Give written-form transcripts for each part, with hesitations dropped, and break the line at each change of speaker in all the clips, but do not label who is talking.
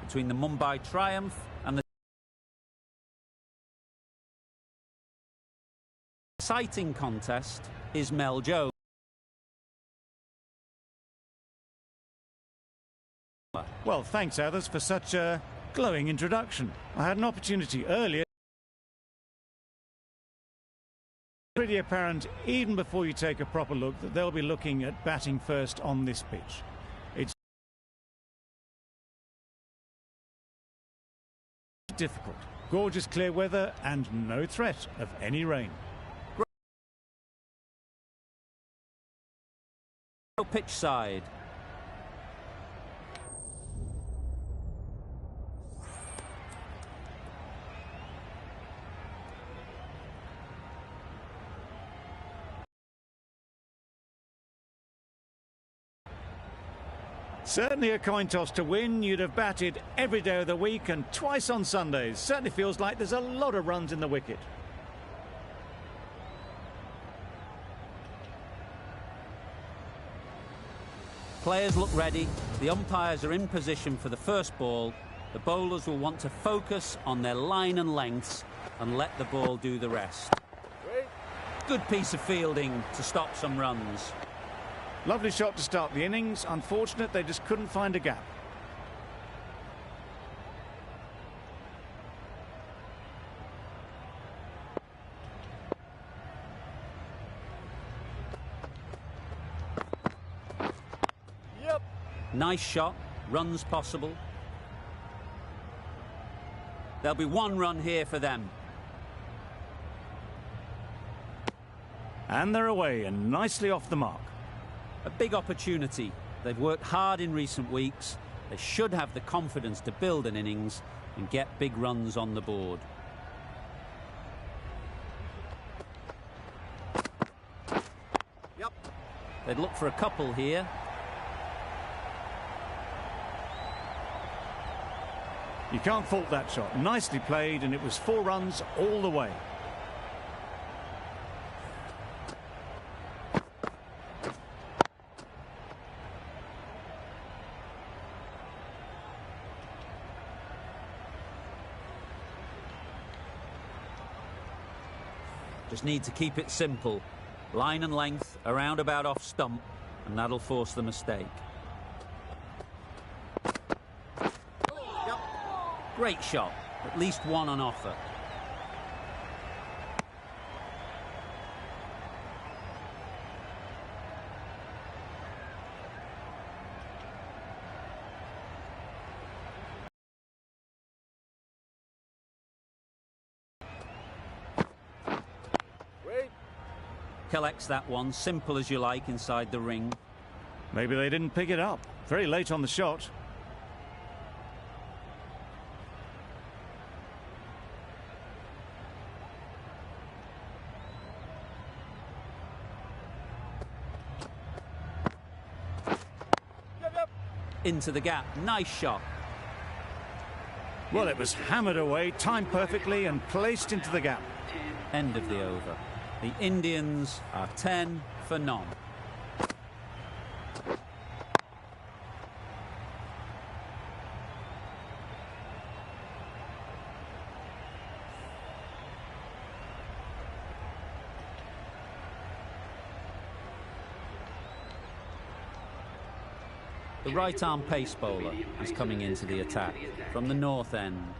between the Mumbai Triumph and the exciting contest is Mel Jones.
Well, thanks, others, for such a glowing introduction. I had an opportunity earlier. Pretty apparent, even before you take a proper look, that they'll be looking at batting first on this pitch. It's difficult. Gorgeous clear weather and no threat of any rain.
Pitch side.
Certainly a coin toss to win. You'd have batted every day of the week and twice on Sundays. Certainly feels like there's a lot of runs in the wicket.
Players look ready. The umpires are in position for the first ball. The bowlers will want to focus on their line and lengths and let the ball do the rest. Good piece of fielding to stop some runs.
Lovely shot to start the innings. Unfortunate they just couldn't find a gap.
Yep. Nice shot. Runs possible. There'll be one run here for them.
And they're away and nicely off the mark.
A big opportunity. They've worked hard in recent weeks. They should have the confidence to build an innings and get big runs on the board. Yep. They'd look for a couple here.
You can't fault that shot. Nicely played, and it was 4 runs all the way.
Just need to keep it simple. Line and length around about off stump, and that'll force the mistake. Yep. Great shot. At least one on offer. Collects that one, simple as you like, inside the ring.
Maybe they didn't pick it up. Very late on the shot.
Into the gap. Nice shot.
Well, it was hammered away, timed perfectly and placed into the gap.
End of the over. The Indians are 10 for none. The right-arm pace bowler is coming into the attack from the north end.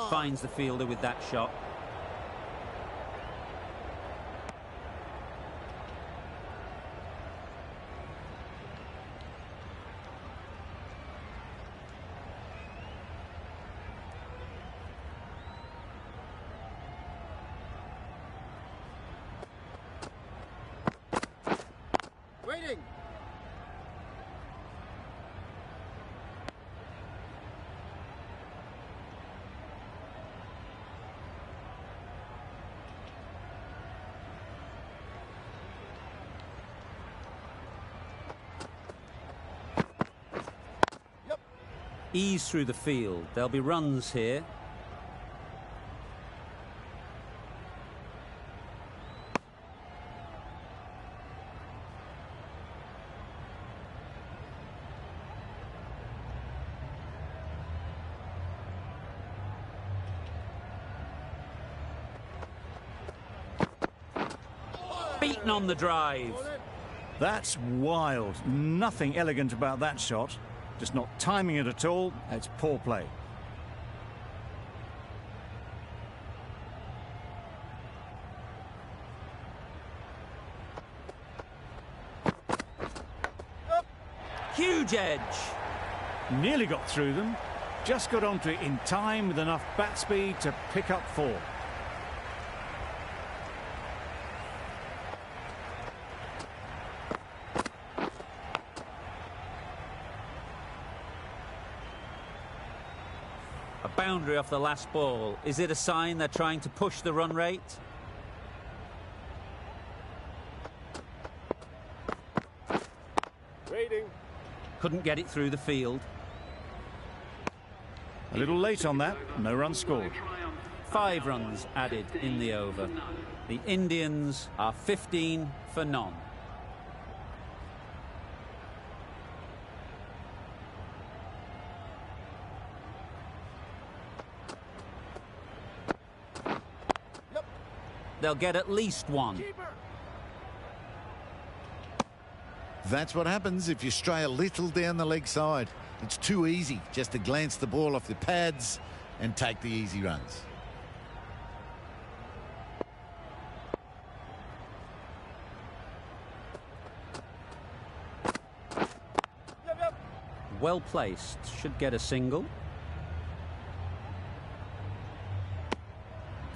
Finds the fielder with that shot. Waiting. Ease through the field. There'll be runs here. beaten on the drive.
That's wild. Nothing elegant about that shot. Just not timing it at all. It's poor play.
Huge edge.
Nearly got through them. Just got onto it in time with enough bat speed to pick up 4.
A boundary off the last ball. Is it a sign they're trying to push the run rate?
Waiting.
Couldn't get it through the field.
A little late on that. No run scored.
5 runs added in the over. The Indians are 15 for none. They'll get at least 1.
That's what happens if you stray a little down the leg side. It's too easy just to glance the ball off the pads and take the easy runs.
Well placed. Should get a single.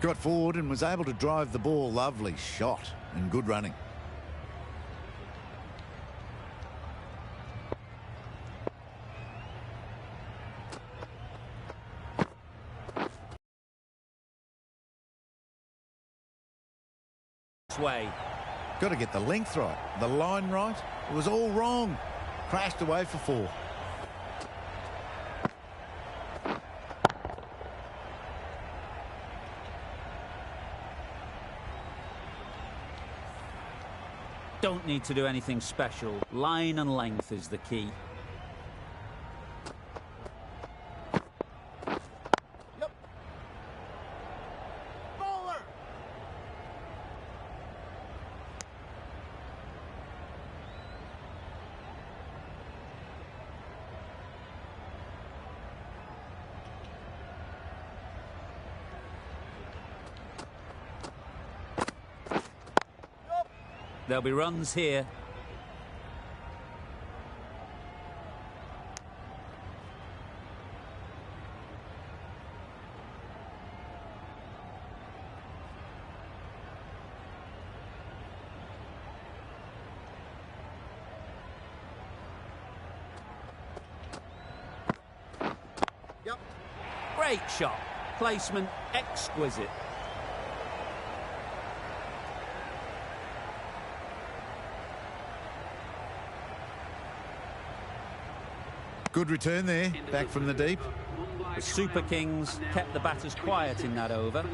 Got forward and was able to drive the ball. Lovely shot and good running.
Way.
Got to get the length right, the line right. It was all wrong. Crashed away for 4.
Don't need to do anything special. Line and length is the key. There'll be runs here. Great shot. Placement exquisite.
Good return there, back from the deep.
The Super Kings kept the batters quiet in that over.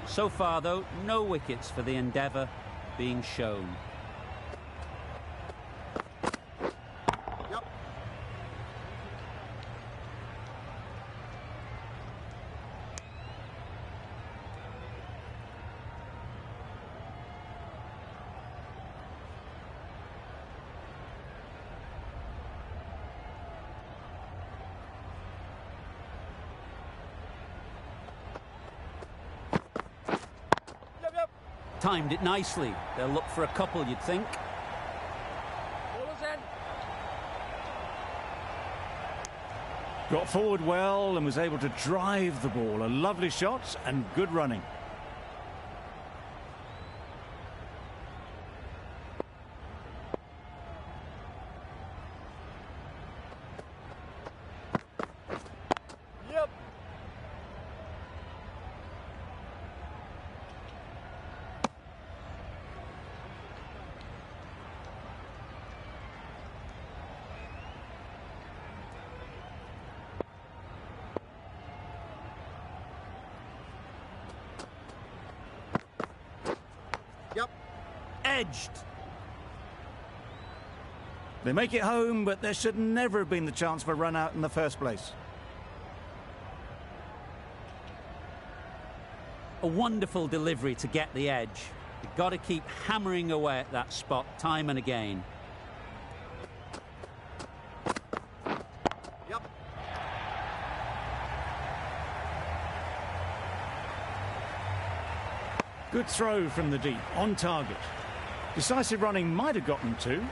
So far, though, no wickets for the endeavour being shown. Timed it nicely. They'll look for a couple, you'd think.
Got forward well and was able to drive the ball. A lovely shot and good running.
Edged.
They make it home, but there should never have been the chance for a run out in the first place.
A wonderful delivery to get the edge. You've got to keep hammering away at that spot time and again.
Yep.
Good throw from the deep, on target. Decisive running might have gotten two.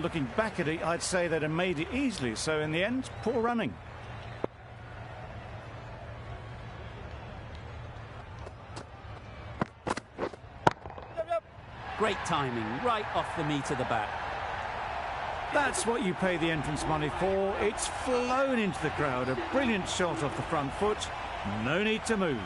Looking back at it, I'd say they'd have made it easily. So in the end, poor running.
Great timing, right off the meat of the bat.
That's what you pay the entrance money for. It's flown into the crowd. A brilliant shot off the front foot. No need to move.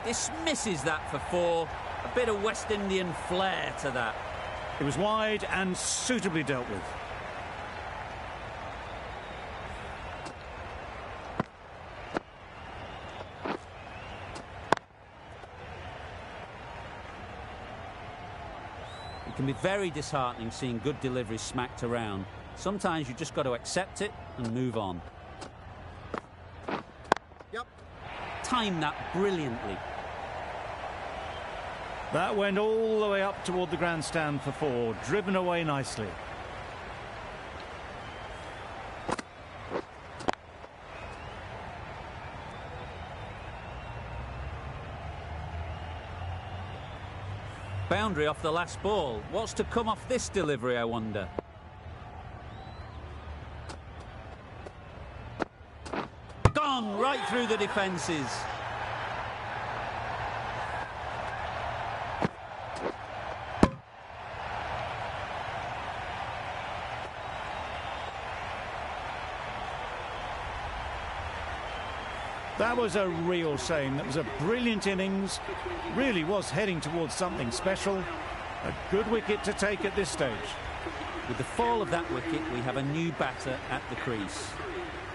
Dismisses that for four. A bit of West Indian flair to that.
It was wide and suitably dealt with.
It can be very disheartening seeing good deliveries smacked around. Sometimes you just got to accept it and move on.
Yep.
Timed that brilliantly.
That went all the way up toward the grandstand for four, driven away nicely.
Boundary off the last ball. What's to come off this delivery, I wonder? Gone right through the defences.
That was a real shame. That was a brilliant innings. Really was heading towards something special. A good wicket to take at this stage.
With the fall of that wicket, we have a new batter at the crease.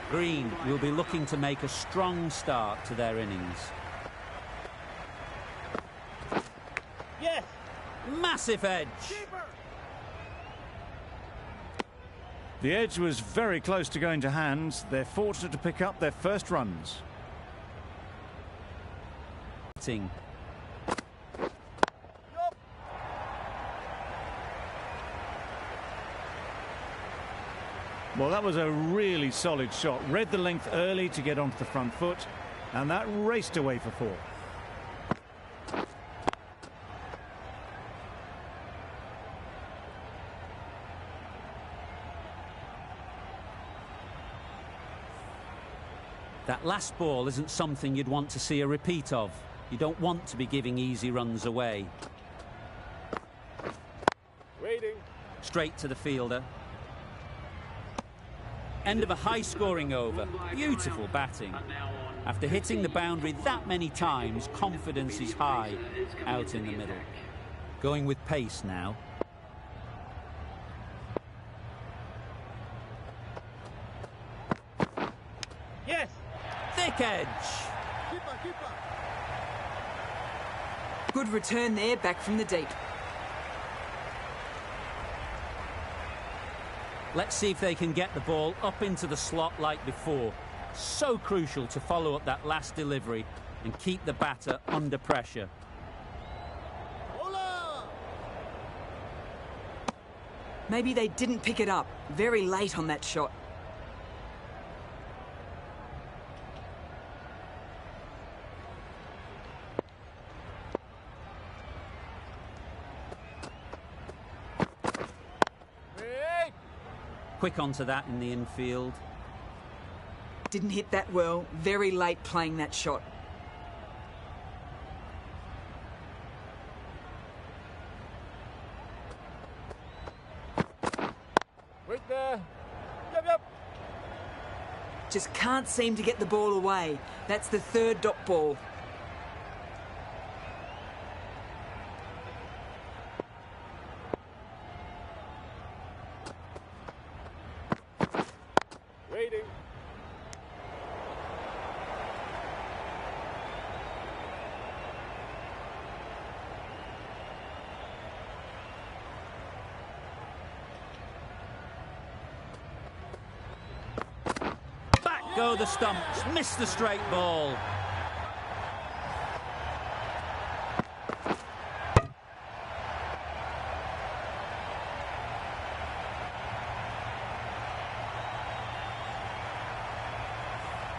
Green will be looking to make a strong start to their innings.
Yes.
Massive edge.
The edge was very close to going to hands. They're fortunate to pick up their first runs. Well, that was a really solid shot. Read the length early to get onto the front foot, and that raced away for four.
That last ball isn't something you'd want to see a repeat of. You don't want to be giving easy runs away.
Waiting.
Straight to the fielder. End of a high-scoring over. Beautiful batting. After hitting the boundary that many times, confidence is high out in the middle. Going with pace now.
Yes.
Thick edge.
Keeper.
Good return there, back from the deep.
Let's see if they can get the ball up into the slot like before. So crucial to follow up that last delivery and keep the batter under pressure.
Maybe they didn't pick it up. Very late on that shot.
Quick onto that in the infield.
Didn't hit that well. Very late playing that shot.
Wait there. Yep.
Just can't seem to get the ball away. That's the third dot ball.
go the stumps. Missed the straight ball.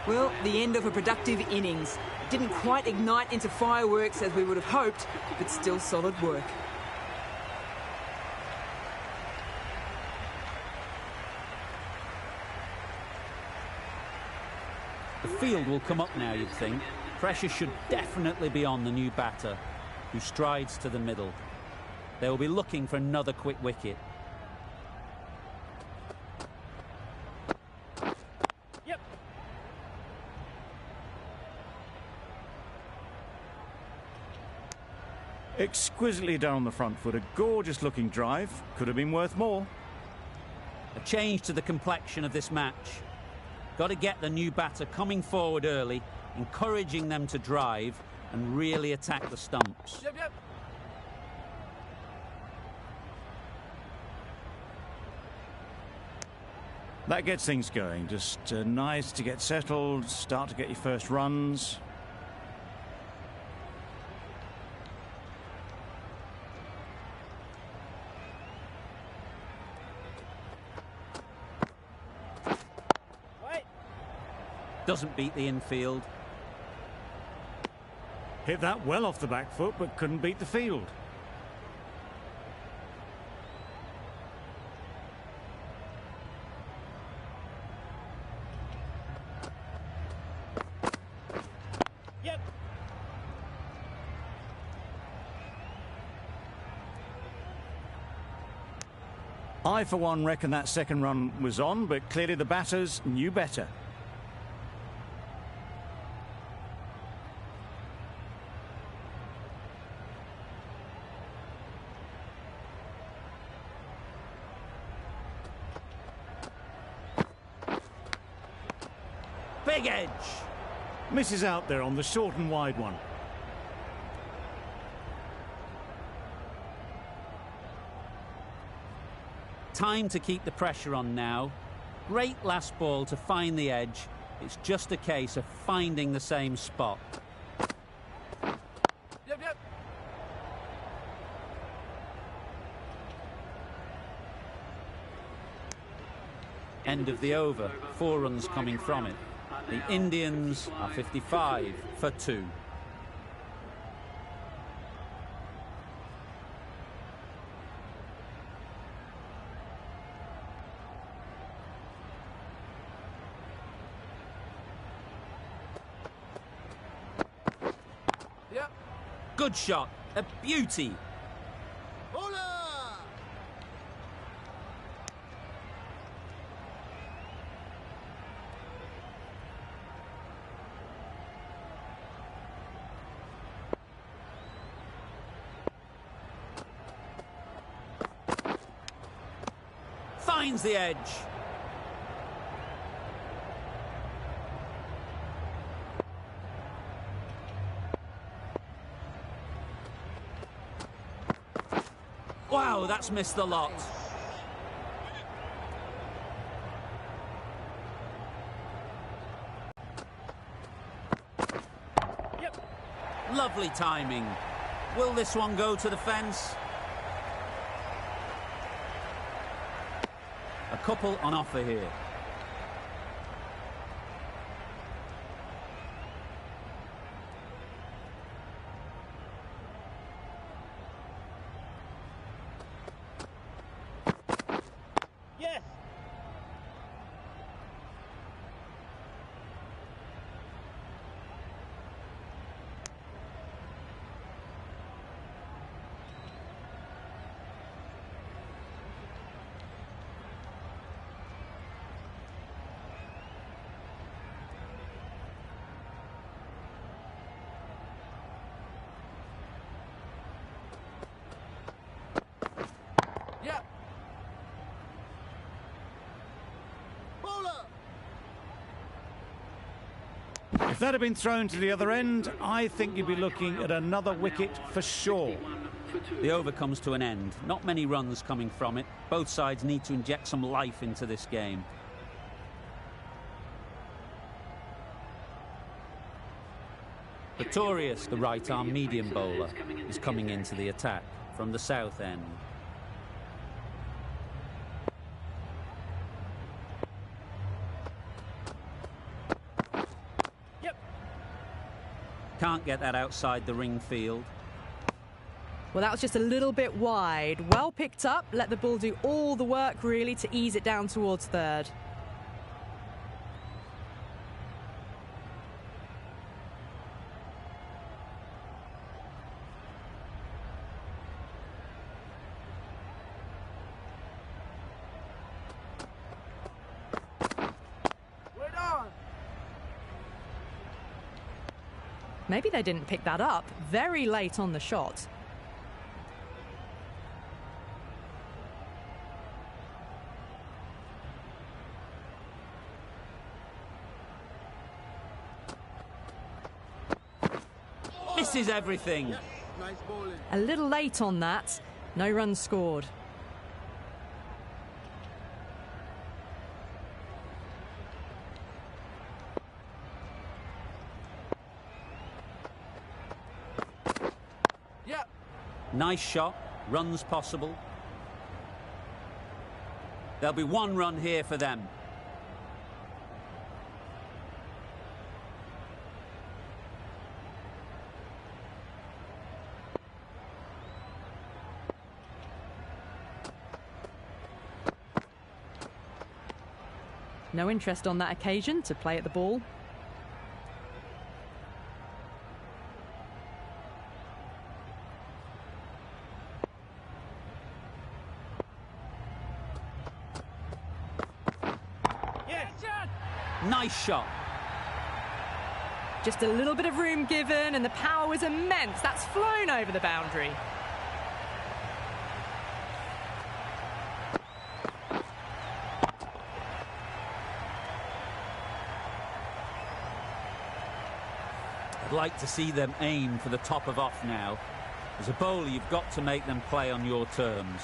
Well, the end of a productive innings. It didn't quite ignite into fireworks as we would have hoped, but still solid work.
The field will come up now, you'd think. Pressure should definitely be on the new batter, who strides to the middle. They will be looking for another quick wicket.
Exquisitely done on the front foot. A gorgeous looking drive. Could have been worth more.
A change to the complexion of this match. Got to get the new batter coming forward early, encouraging them to drive and really attack the stumps.
Yep.
That gets things going. Just nice to get settled, start to get your first runs.
Doesn't beat the infield.
Hit that well off the back foot, but couldn't beat the field.
Yep.
I, for one, reckon that second run was on, but clearly the batters knew better.
Big edge.
Misses out there on the short and wide one.
Time to keep the pressure on now. Great last ball to find the edge. It's just a case of finding the same spot.
Yep.
End of the over. 4 runs coming from it. The Indians are 55 for 2.
Yep.
Good shot. A beauty. Finds the edge. Wow, that's missed the lot.
Yep.
Lovely timing. Will this one go to the fence? A couple on offer here.
Yes. Yep.
If that had been thrown to the other end, I think you'd be looking at another wicket for sure.
The over comes to an end. Not many runs coming from it. Both sides need to inject some life into this game. Pretorius, the right-arm medium bowler, is coming into the attack from the south end.
Yep.
Can't get that outside the ring field.
Well, that was just a little bit wide. Well picked up. Let the ball do all the work, really, to ease it down towards third. Maybe they didn't pick that up. Very late on the shot.
Misses everything.
Nice bowling.
A little late on that. No runs scored.
Yep.
Nice shot. Runs possible. There'll be one run here for them.
No interest on that occasion to play at the ball.
Yes.
Nice shot.
Just a little bit of room given, and the power was immense. That's flown over the boundary.
I'd like to see them aim for the top of off now. As a bowler, you've got to make them play on your terms.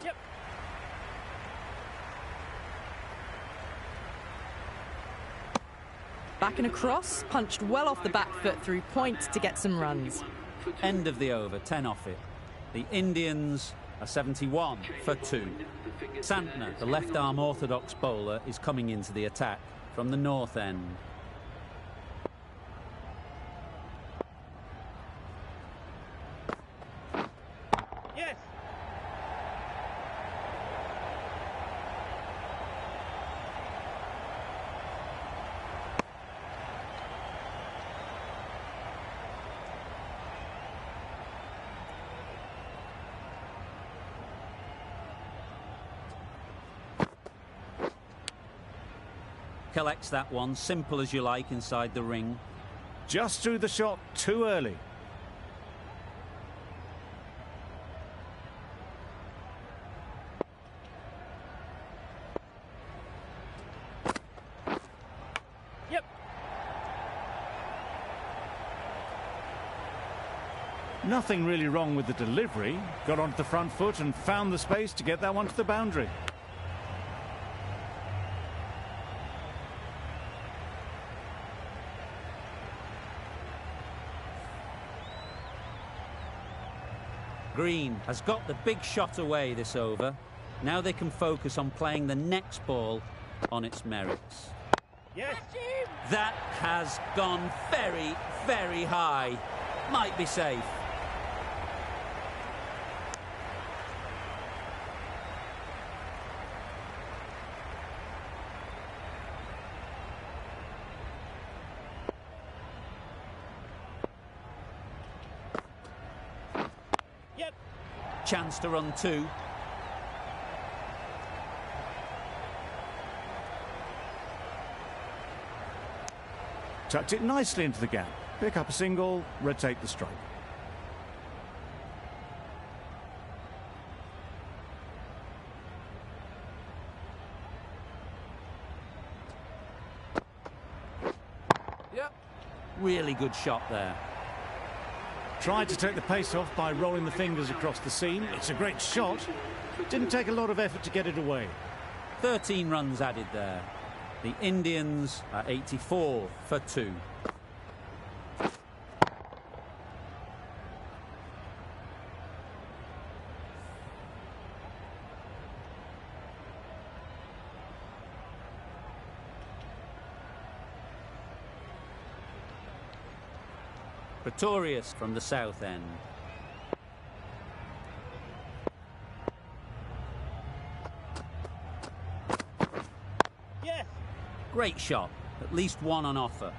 Yep.
Back and across, punched well off the back foot through point to get some runs.
End of the over, 10 off it. The Indians are 71 for 2. Santner, the left-arm orthodox bowler, is coming into the attack from the north end.
Yes.
Collects that one, simple as you like, inside the ring.
Just threw the shot too early.
Yep.
Nothing really wrong with the delivery. Got onto the front foot and found the space to get that one to the boundary.
Green has got the big shot away this over. Now they can focus on playing the next ball on its merits.
Yes.
That has gone very, very high. Might be safe.
Yep.
Chance to run 2.
Tucked it nicely into the gap. Pick up a single, rotate the strike.
Yep.
Really good shot there.
Tried to take the pace off by rolling the fingers across the seam. It's a great shot. Didn't take a lot of effort to get it away.
13 runs added there. The Indians are 84 for 2. Pretorius from the south end.
Yes.
Great shot. At least one on offer.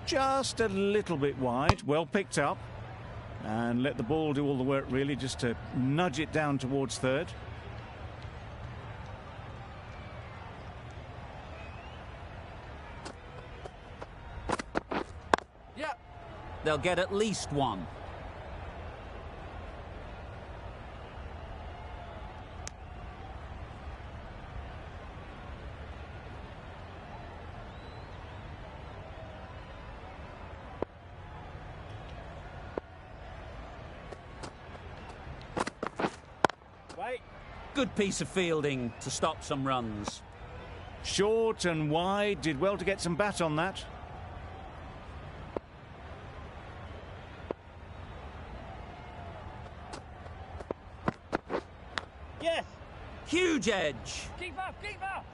Just a little bit wide. Well picked up. And let the ball do all the work, really, just to nudge it down towards third.
They'll get at least one.
Wait.
Good piece of fielding to stop some runs.
Short and wide, did well to get some bat on that.
Yes.
Huge edge.
Keep up, keep up.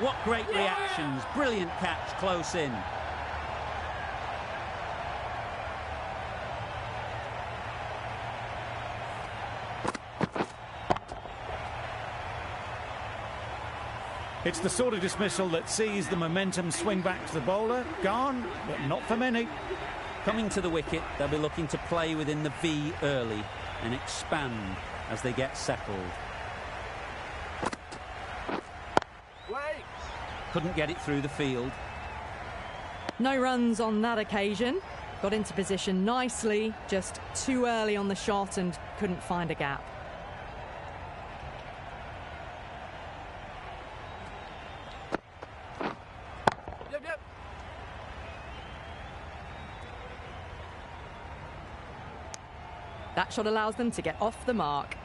What great reactions. Brilliant catch close in.
It's the sort of dismissal that sees the momentum swing back to the bowler. Gone, but not for many.
Coming to the wicket, they'll be looking to play within the V early and expand as they get settled. Couldn't get it through the field.
No runs on that occasion. Got into position nicely, just too early on the shot and couldn't find a gap.
Yep.
That shot allows them to get off the mark.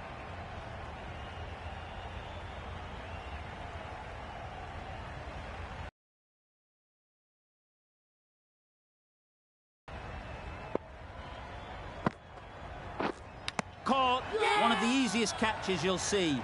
Caught. One of the easiest catches you'll see.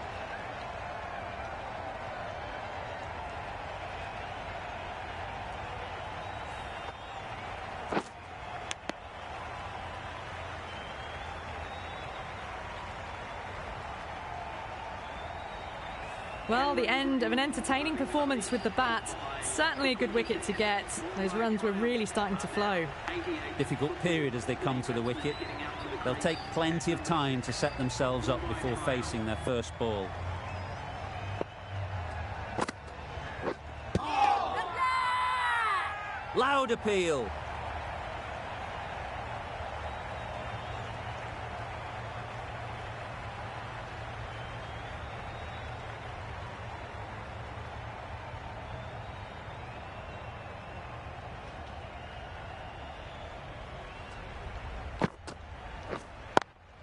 Well, the end of an entertaining performance with the bat. Certainly a good wicket to get. Those runs were really starting to flow.
Difficult period as they come to the wicket. They'll take plenty of time to set themselves up before facing their first ball. Loud appeal.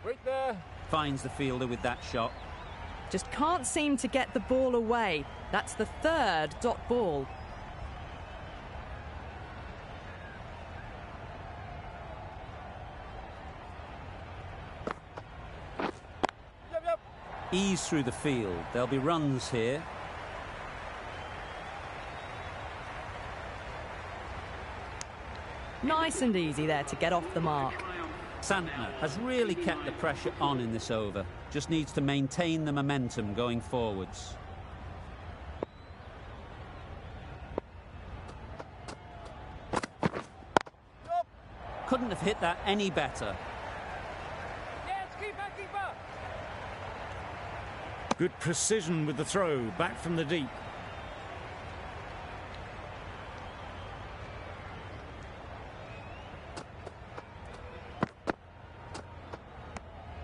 Right there.
Finds the fielder with that shot.
Just can't seem to get the ball away. That's the third dot ball.
Yep.
Ease through the field. There'll be runs here.
Nice and easy there to get off the mark.
Santner has really kept the pressure on in this over. Just needs to maintain the momentum going forwards. couldn't have hit that any better.
Yes, keeper, keeper.
Good precision with the throw, back from the deep.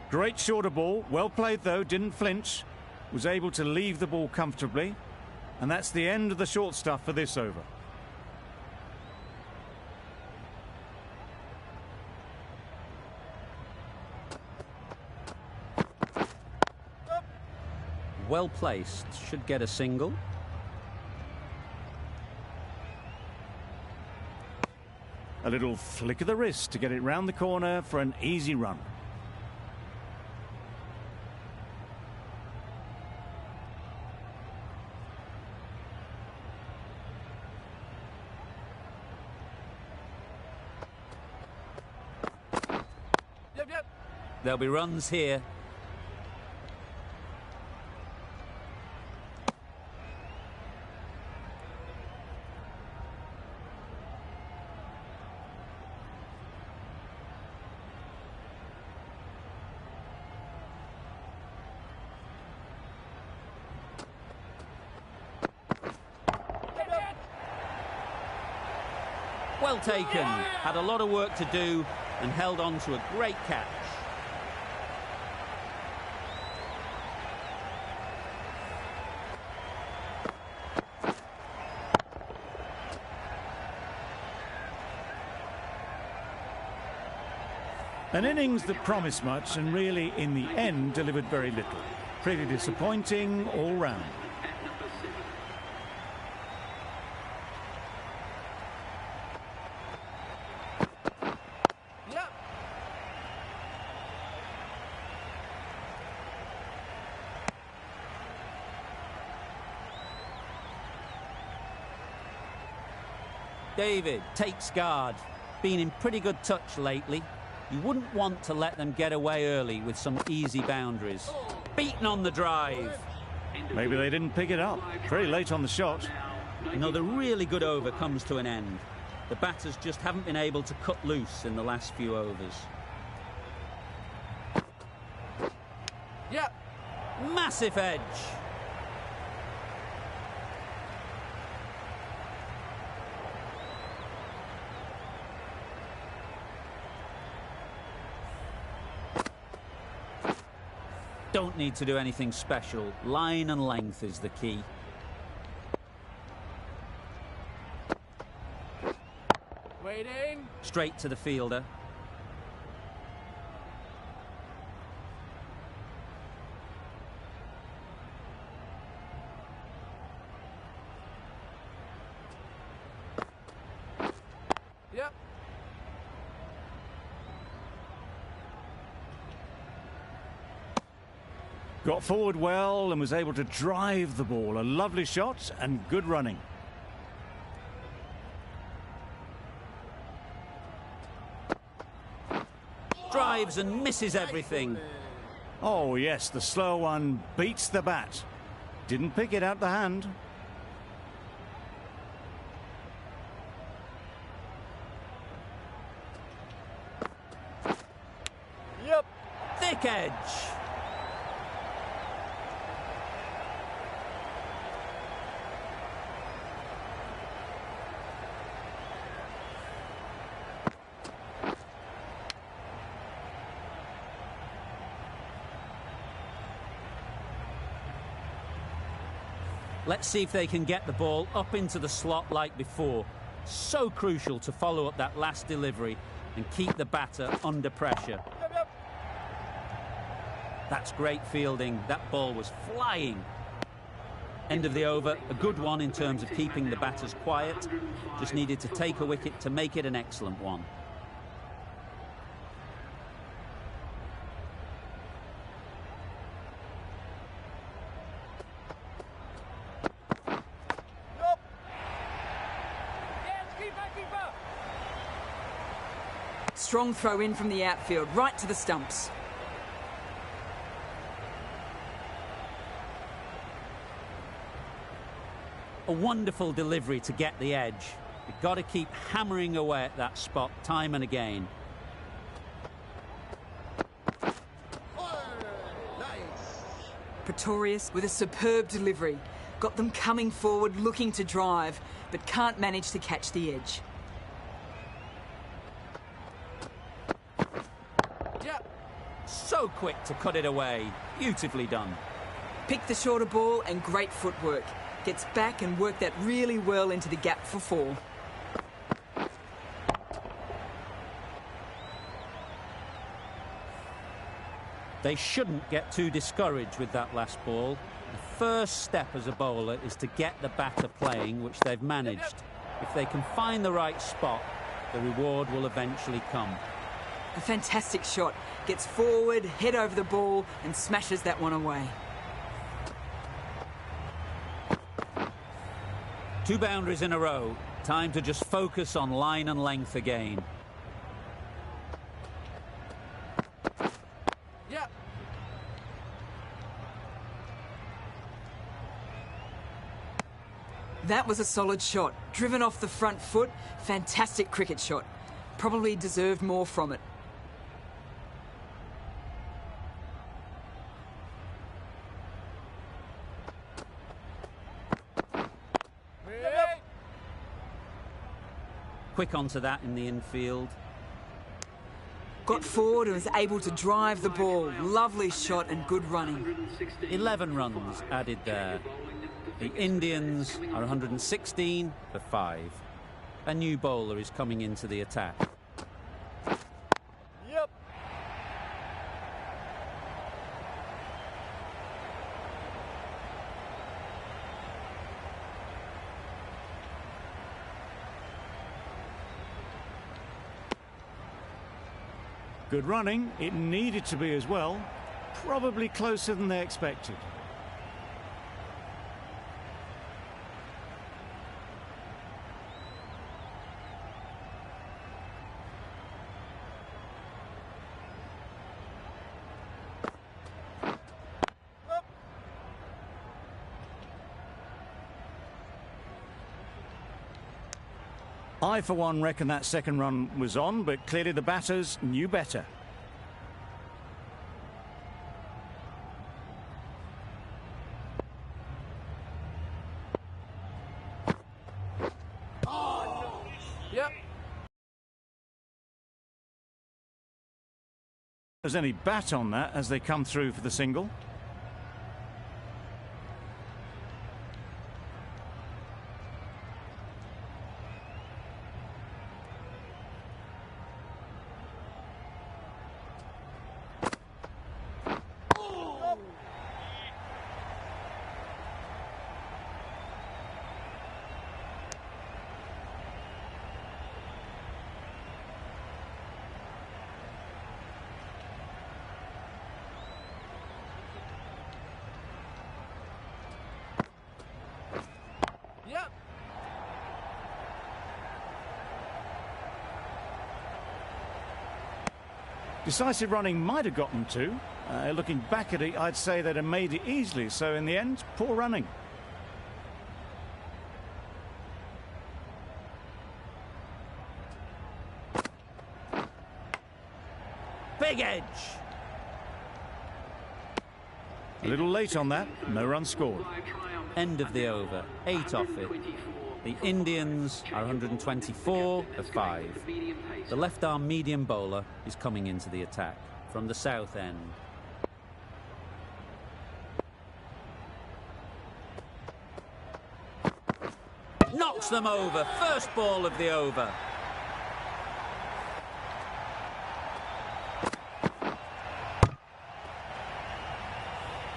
Great shorter ball, well played though, didn't flinch, was able to leave the ball comfortably, and that's the end of the short stuff for this over.
Well placed, should get a single.
A little flick of the wrist to get it round the corner for an easy run.
Yep, yep.
There'll be runs here. Well taken. Had a lot of work to do and held on to a great catch.
An innings that promised much and really, in the end, delivered very little. Pretty disappointing all round.
Yep.
David takes guard. Been in pretty good touch lately. You wouldn't want to let them get away early with some easy boundaries. Beaten on the drive.
Maybe they didn't pick it up. Very late on the shot.
Another really good over comes to an end. The batters just haven't been able to cut loose in the last few overs.
Yep.
Massive edge. Don't need to do anything special. Line and length is the key.
Waiting.
Straight to the fielder.
Yep.
Got forward well and was able to drive the ball. A lovely shot and good running.
Drives and misses everything.
Oh yes, the slow one beats the bat. Didn't pick it out the hand.
Yep.
Thick edge. Let's see if they can get the ball up into the slot like before. So crucial to follow up that last delivery and keep the batter under pressure.
Yep, yep.
That's great fielding. That ball was flying. End of the over. A good one in terms of keeping the batters quiet. Just needed to take a wicket to make it an excellent one.
Strong throw in from the outfield, right to the stumps.
A wonderful delivery to get the edge. You've got to keep hammering away at that spot time and again.
Pretorius with a superb delivery. Got them coming forward, looking to drive, but can't manage to catch the edge.
So quick to cut it away. Beautifully done.
Picked the shorter ball and great footwork. Gets back and worked that really well into the gap for 4.
They shouldn't get too discouraged with that last ball. The first step as a bowler is to get the batter playing, which they've managed. If they can find the right spot, the reward will eventually come.
A fantastic shot. Gets forward, head over the ball and smashes that one away.
2 boundaries in a row. Time to just focus on line and length again.
That was a solid shot. Driven off the front foot. Fantastic cricket shot. Probably deserved more from it.
Quick onto that in the infield.
Got forward and was able to drive the ball. Lovely shot and good running.
11 runs added there. The Indians are 116 for 5. A new bowler is coming into the attack.
Good running. It needed to be as well. Probably closer than they expected. I, for one, reckon that second run was on, but clearly the batters knew better. There's any bat on that as they come through for the single. Decisive running might have gotten 2. Looking back at it, I'd say they'd have made it easily. So in the end, poor running.
Big edge.
A little late on that. No run scored.
End of the over. 8 off it. The Indians are 124 for 5. The left-arm medium bowler is coming into the attack from the south end. Knocks them over. First ball of the over.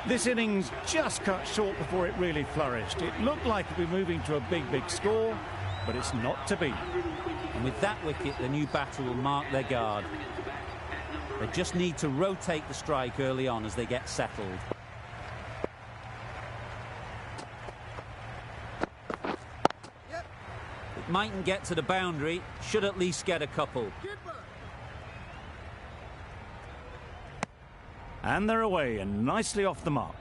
This innings just cut short before it really flourished. It looked like it would be moving to a big score, but it's not to be.
And with that wicket, the new batter will mark their guard. They just need to rotate the strike early on as they get settled. It mightn't get to the boundary, should at least get a couple.
And they're away and nicely off the mark.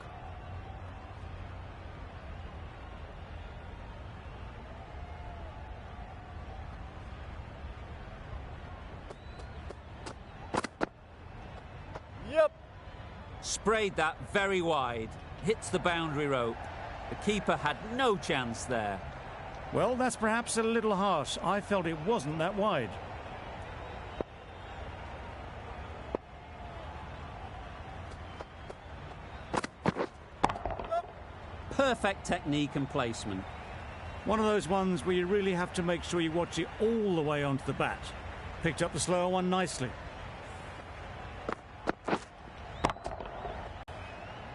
sprayed that very wide. Hits the boundary rope. The keeper had no chance there.
Well, that's perhaps a little harsh. I felt it wasn't that wide.
Perfect technique and placement.
One of those ones where you really have to make sure you watch it all the way onto the bat. Picked up the slower one nicely.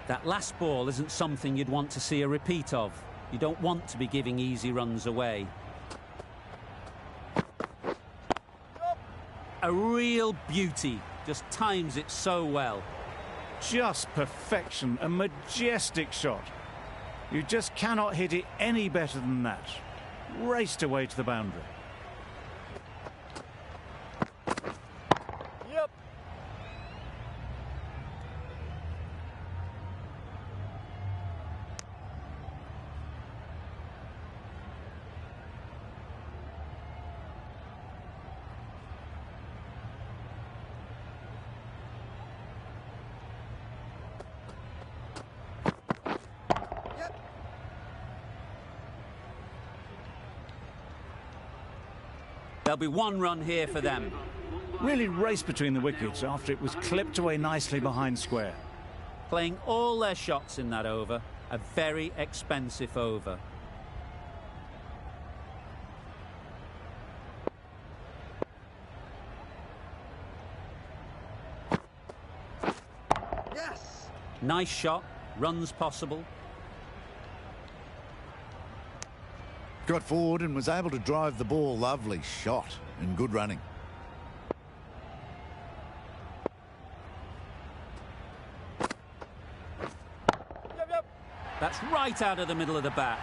That last ball isn't something you'd want to see a repeat of. You don't want to be giving easy runs away. A real beauty. Just times it so well.
Just perfection. A majestic shot. You just cannot hit it any better than that. Raced away to the boundary.
Yep.
There'll be one run here for them.
Really raced between the wickets after it was clipped away nicely behind square.
Playing all their shots in that over. A very expensive over.
Yes.
Nice shot. Runs possible.
Got forward and was able to drive the ball. Lovely shot and good running.
Yep.
That's right out of the middle of the bat.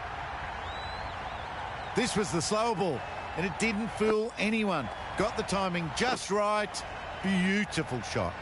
This was the slow ball and it didn't fool anyone. Got the timing just right. Beautiful shot.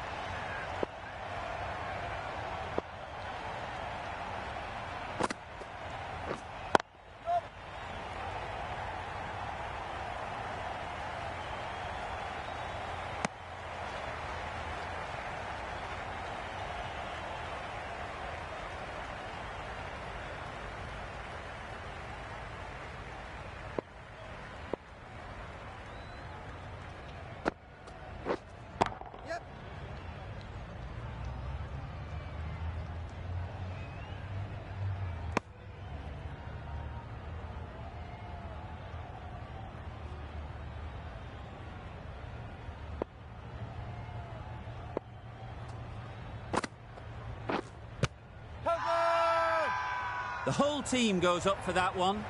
The whole team goes up for that one.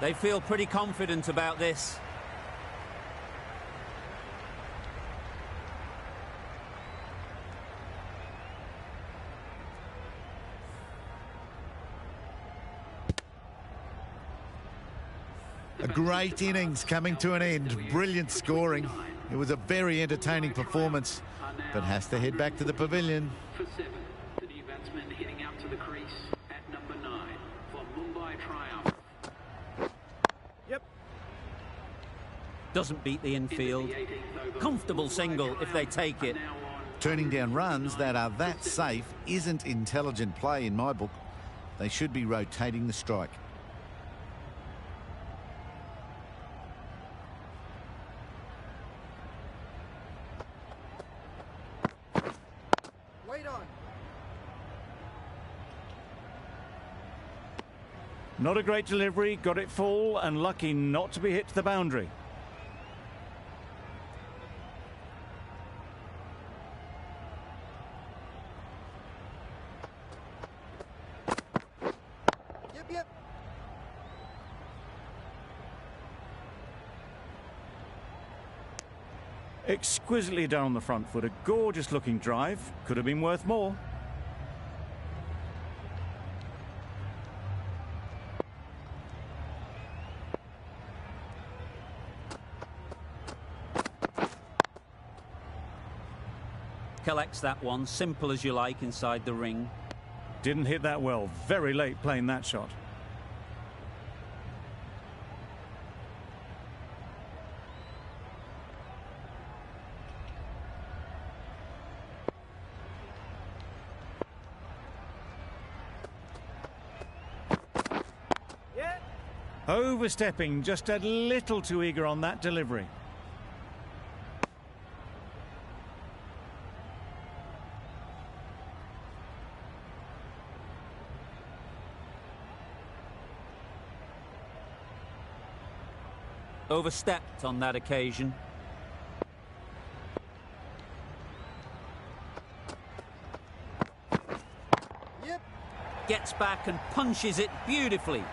They feel pretty confident about this.
A great innings coming to an end. Brilliant scoring. It was a very entertaining performance, but has to head back to the pavilion.
For 7, the new batsman heading out to the crease at number 9 for Mumbai Triumph.
Yep.
Doesn't beat the infield. Comfortable single if they take it.
Turning down runs that are that safe isn't intelligent play in my book. They should be rotating the strike.
Wait on.
Not a great delivery, got it full and lucky not to be hit to the boundary.
Yep.
Exquisitely done on the front foot, a gorgeous looking drive, could have been worth more.
Collects that one, simple as you like, inside the ring.
Didn't hit that well, very late playing that shot. Overstepping, just a little too eager on that delivery.
Overstepped on that occasion.
Yep.
Gets back and punches it beautifully.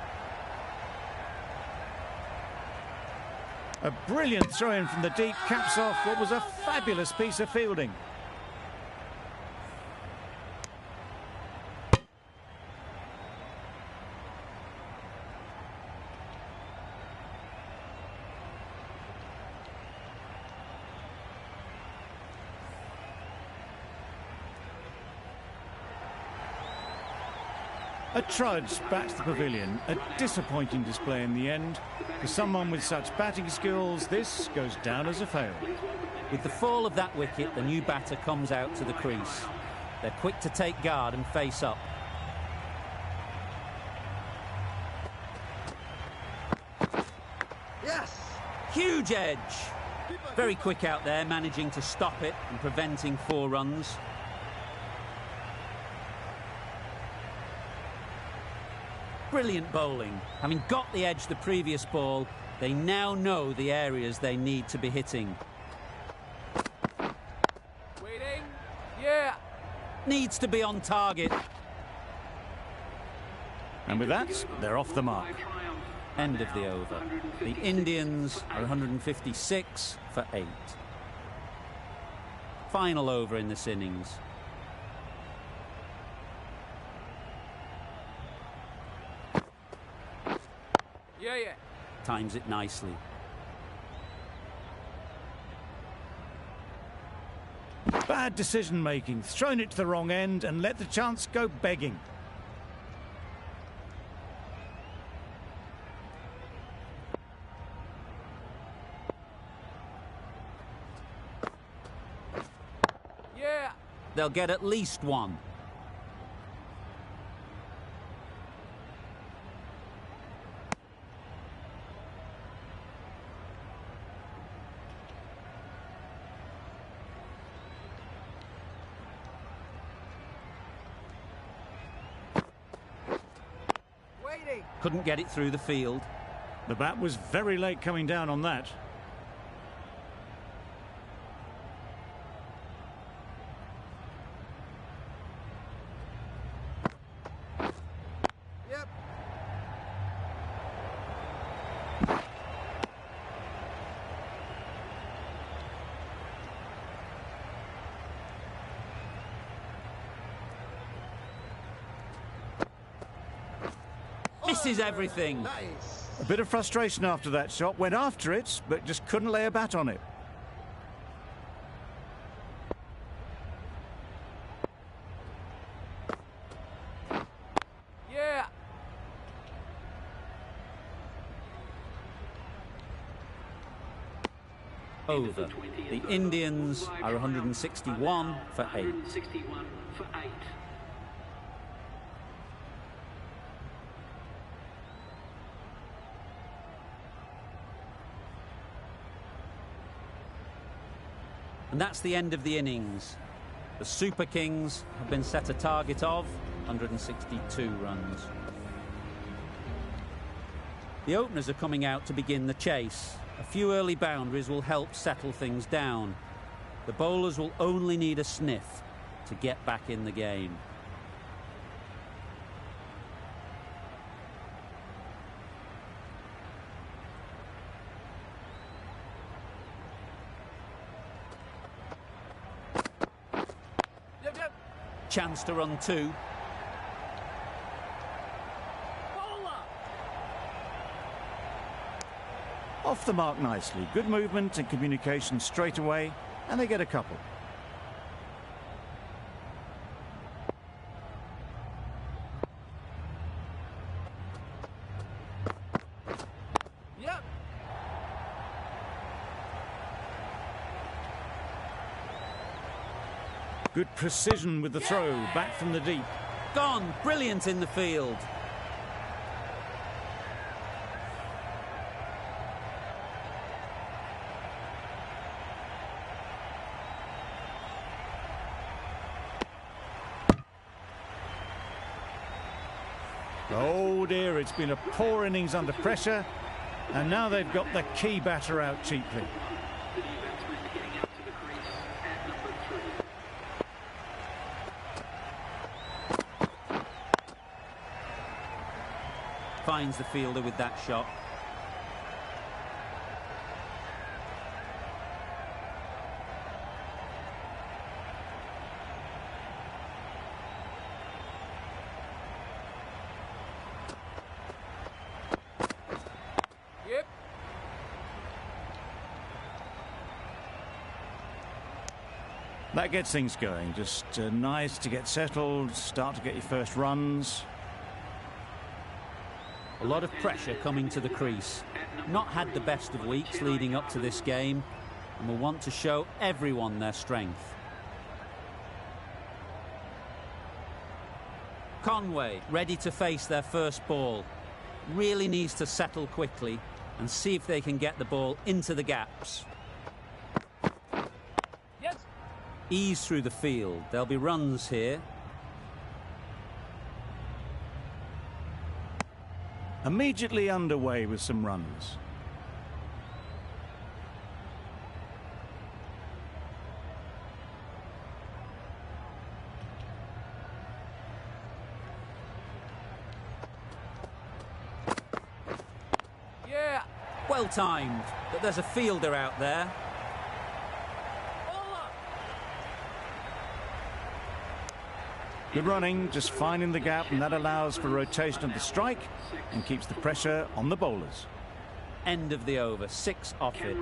A brilliant throw-in from the deep caps off what was a fabulous piece of fielding. A trudge back to the pavilion. A disappointing display in the end. For someone with such batting skills, this goes down as a fail.
With the fall of that wicket, the new batter comes out to the crease. They're quick to take guard and face up.
Yes.
Huge edge. Very quick out there, managing to stop it and preventing 4 runs. Brilliant bowling. Having got the edge the previous ball, they now know the areas they need to be hitting.
Waiting. Yeah.
Needs to be on target.
And with that, they're off the mark.
End of the over. The Indians are 156 for 8. Final over in this innings.
Yeah.
Times it nicely.
Bad decision making, thrown it to the wrong end and let the chance go begging.
Yeah.
They'll get at least 1. Couldn't get it through the field.
The bat was very late coming down on that.
Yep.
Misses everything.
Nice.
A bit of frustration after that shot. Went after it, but just couldn't lay a bat on it.
Yeah.
Over. The Indians are 161 for 8.
161 for 8.
And that's the end of the innings. The Super Kings have been set a target of 162 runs. The openers are coming out to begin the chase. A few early boundaries will help settle things down. The bowlers will only need a sniff to get back in the game.
Yep.
Chance to run 2.
Off the mark nicely. Good movement and communication straight away, and they get a couple.
Yep.
Good precision with the throw back from the deep.
Gone. Brilliant in the field.
Oh dear, it's been a poor innings under pressure, and now they've got the key batter out cheaply.
The new batsman heading out to the crease at number 3.
Finds the fielder with that shot.
Yep.
That gets things going. Just nice to get settled, start to get your first runs.
A lot of pressure coming to the crease. Not had the best of weeks leading up to this game, and will want to show everyone their strength. Conway ready to face their first ball. Really needs to settle quickly and see if they can get the ball into the gaps.
Yes.
Ease through the field. There'll be runs here.
Immediately underway with some runs.
Yeah.
Well timed, but there's a fielder out there.
Good running, just finding the gap, and that allows for rotation of the strike and keeps the pressure on the bowlers.
End of the over, 6 off it.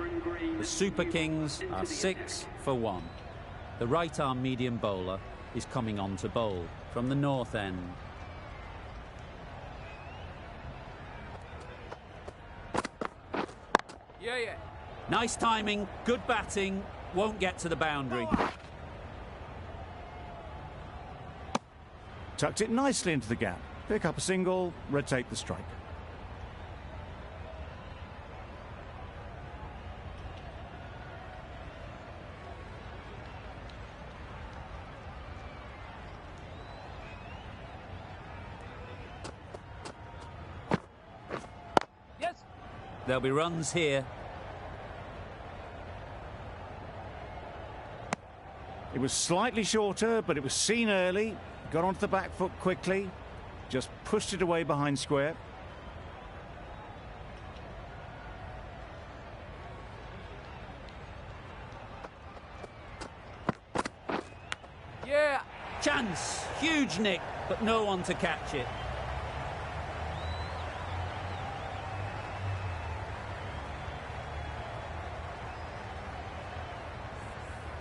The Super Kings are 6 for 1. The right-arm medium bowler is coming on to bowl from the north end.
Yeah, yeah.
Nice timing, good batting, won't get to the boundary.
Tucked it nicely into the gap. Pick up a single, rotate the strike.
Yes.
There'll be runs here.
It was slightly shorter, but it was seen early. Got onto the back foot quickly. Just pushed it away behind square.
Yeah.
Chance, huge nick, but no one to catch it.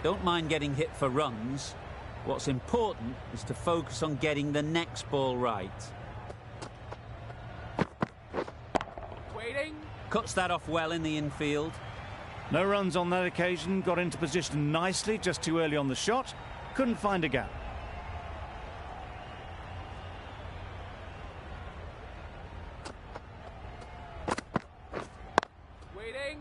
Don't mind getting hit for runs. What's important is to focus on getting the next ball right.
Waiting.
Cuts that off well in the infield.
No runs on that occasion. Got into position nicely, just too early on the shot. Couldn't find a gap.
Waiting.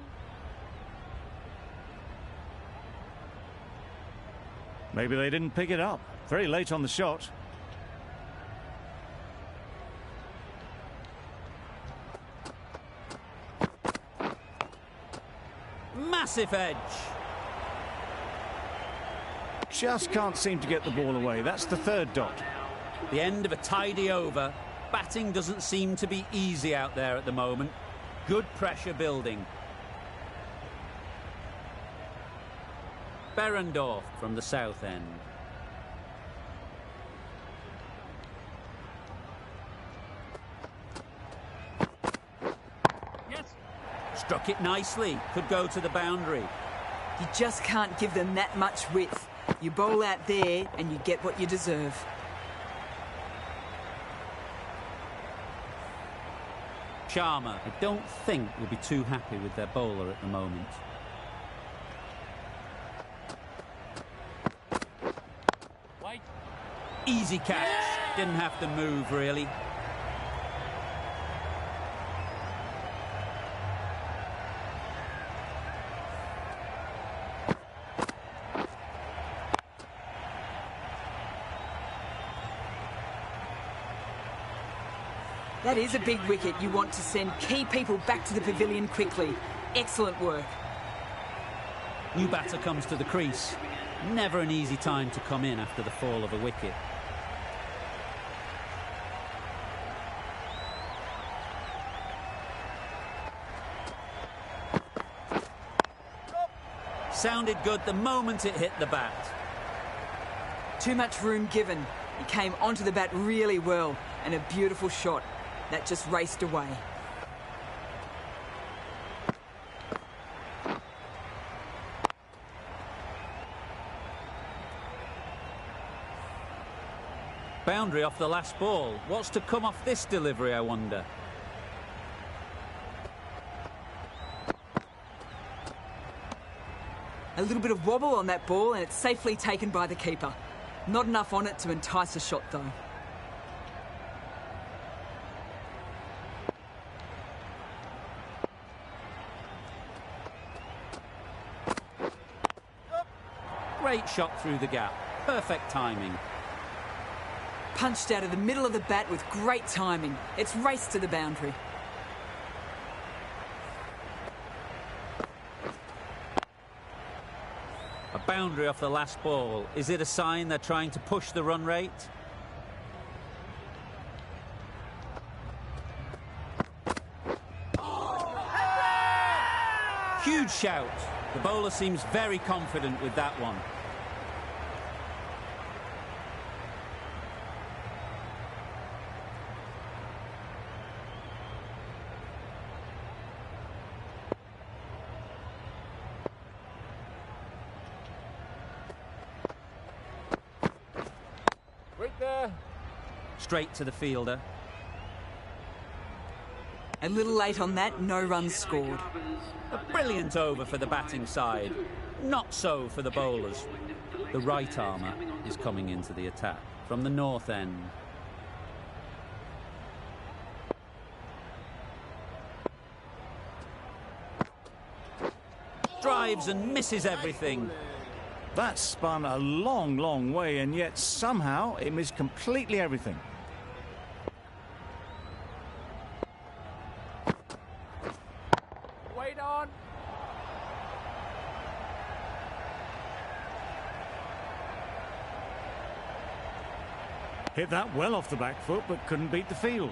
Maybe they didn't pick it up. Very late on the shot.
Massive edge.
Just can't seem to get the ball away. That's the third dot.
The end of a tidy over. Batting doesn't seem to be easy out there at the moment. Good pressure building. Berendorf from the south end.
Yes.
Struck it nicely. Could go to the boundary.
You just can't give them that much width. You bowl out there and you get what you deserve.
Sharma, I don't think will be too happy with their bowler at the moment.
Wait.
Easy catch. Didn't have to move, really.
That is a big wicket. You want to send key people back to the pavilion quickly. Excellent work.
New batter comes to the crease. Never an easy time to come in after the fall of a wicket. Sounded good the moment it hit the bat.
Too much room given. He came onto the bat really well, and a beautiful shot. That just raced away.
Boundary off the last ball. What's to come off this delivery, I wonder?
A little bit of wobble on that ball, and it's safely taken by the keeper. Not enough on it to entice a shot, though.
Great shot through the gap. Perfect timing.
Punched out of the middle of the bat with great timing. It's raced to the boundary.
A boundary off the last ball. Is it a sign they're trying to push the run rate? Huge shout. The bowler seems very confident with that one.
Right there.
Straight to the fielder.
A little late on that, no runs scored.
A brilliant over for the batting side. Not so for the bowlers. The right armour is coming into the attack from the north end. Drives and misses everything.
That spun a long, long way, and yet somehow it missed completely everything.
Wait on.
Hit that well off the back foot, but couldn't beat the field.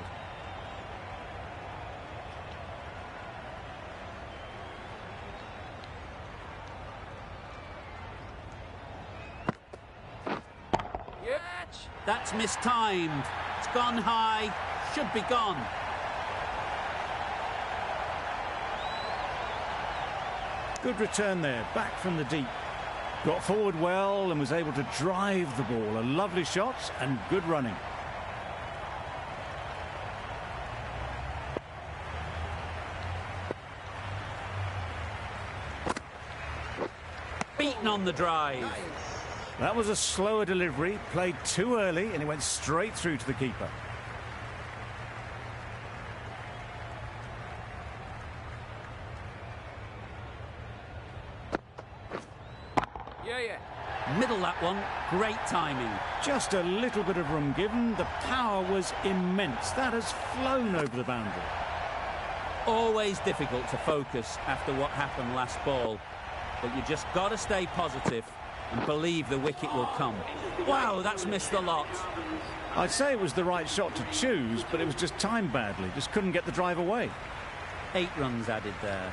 That's mistimed. It's gone high. Should be gone.
Good return there, back from the deep. Got forward well and was able to drive the ball. A lovely shot and good running.
Beaten on the drive.
That was a slower delivery, played too early, and it went straight through to the keeper.
Yeah.
Middle that one. Great timing.
Just a little bit of room given. The power was immense. That has flown over the boundary.
Always difficult to focus after what happened last ball. But you just got to stay positive and believe the wicket will come. Wow, that's missed a lot.
I'd say it was the right shot to choose, but it was just timed badly. Just couldn't get the drive away.
8 runs added there.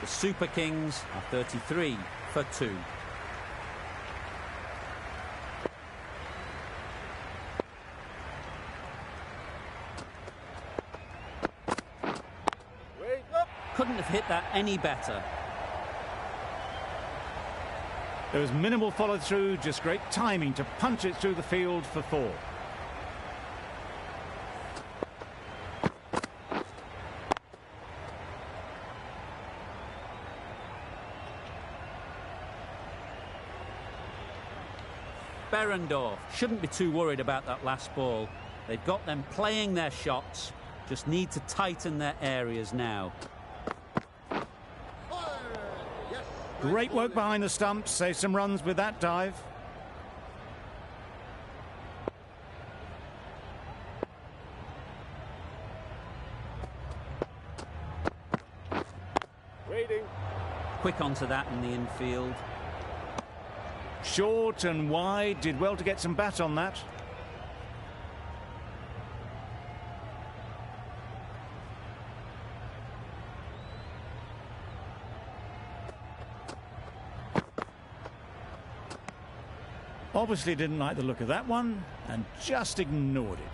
The Super Kings are 33 for 2. Couldn't have hit that any better.
There was minimal follow-through, just great timing to punch it through the field for 4.
Berendorf shouldn't be too worried about that last ball. They've got them playing their shots, just need to tighten their areas now.
Great work behind the stumps, saved some runs with that dive.
Waiting.
Quick onto that in the infield.
Short and wide, did well to get some bat on that. Obviously didn't like the look of that one and just ignored it.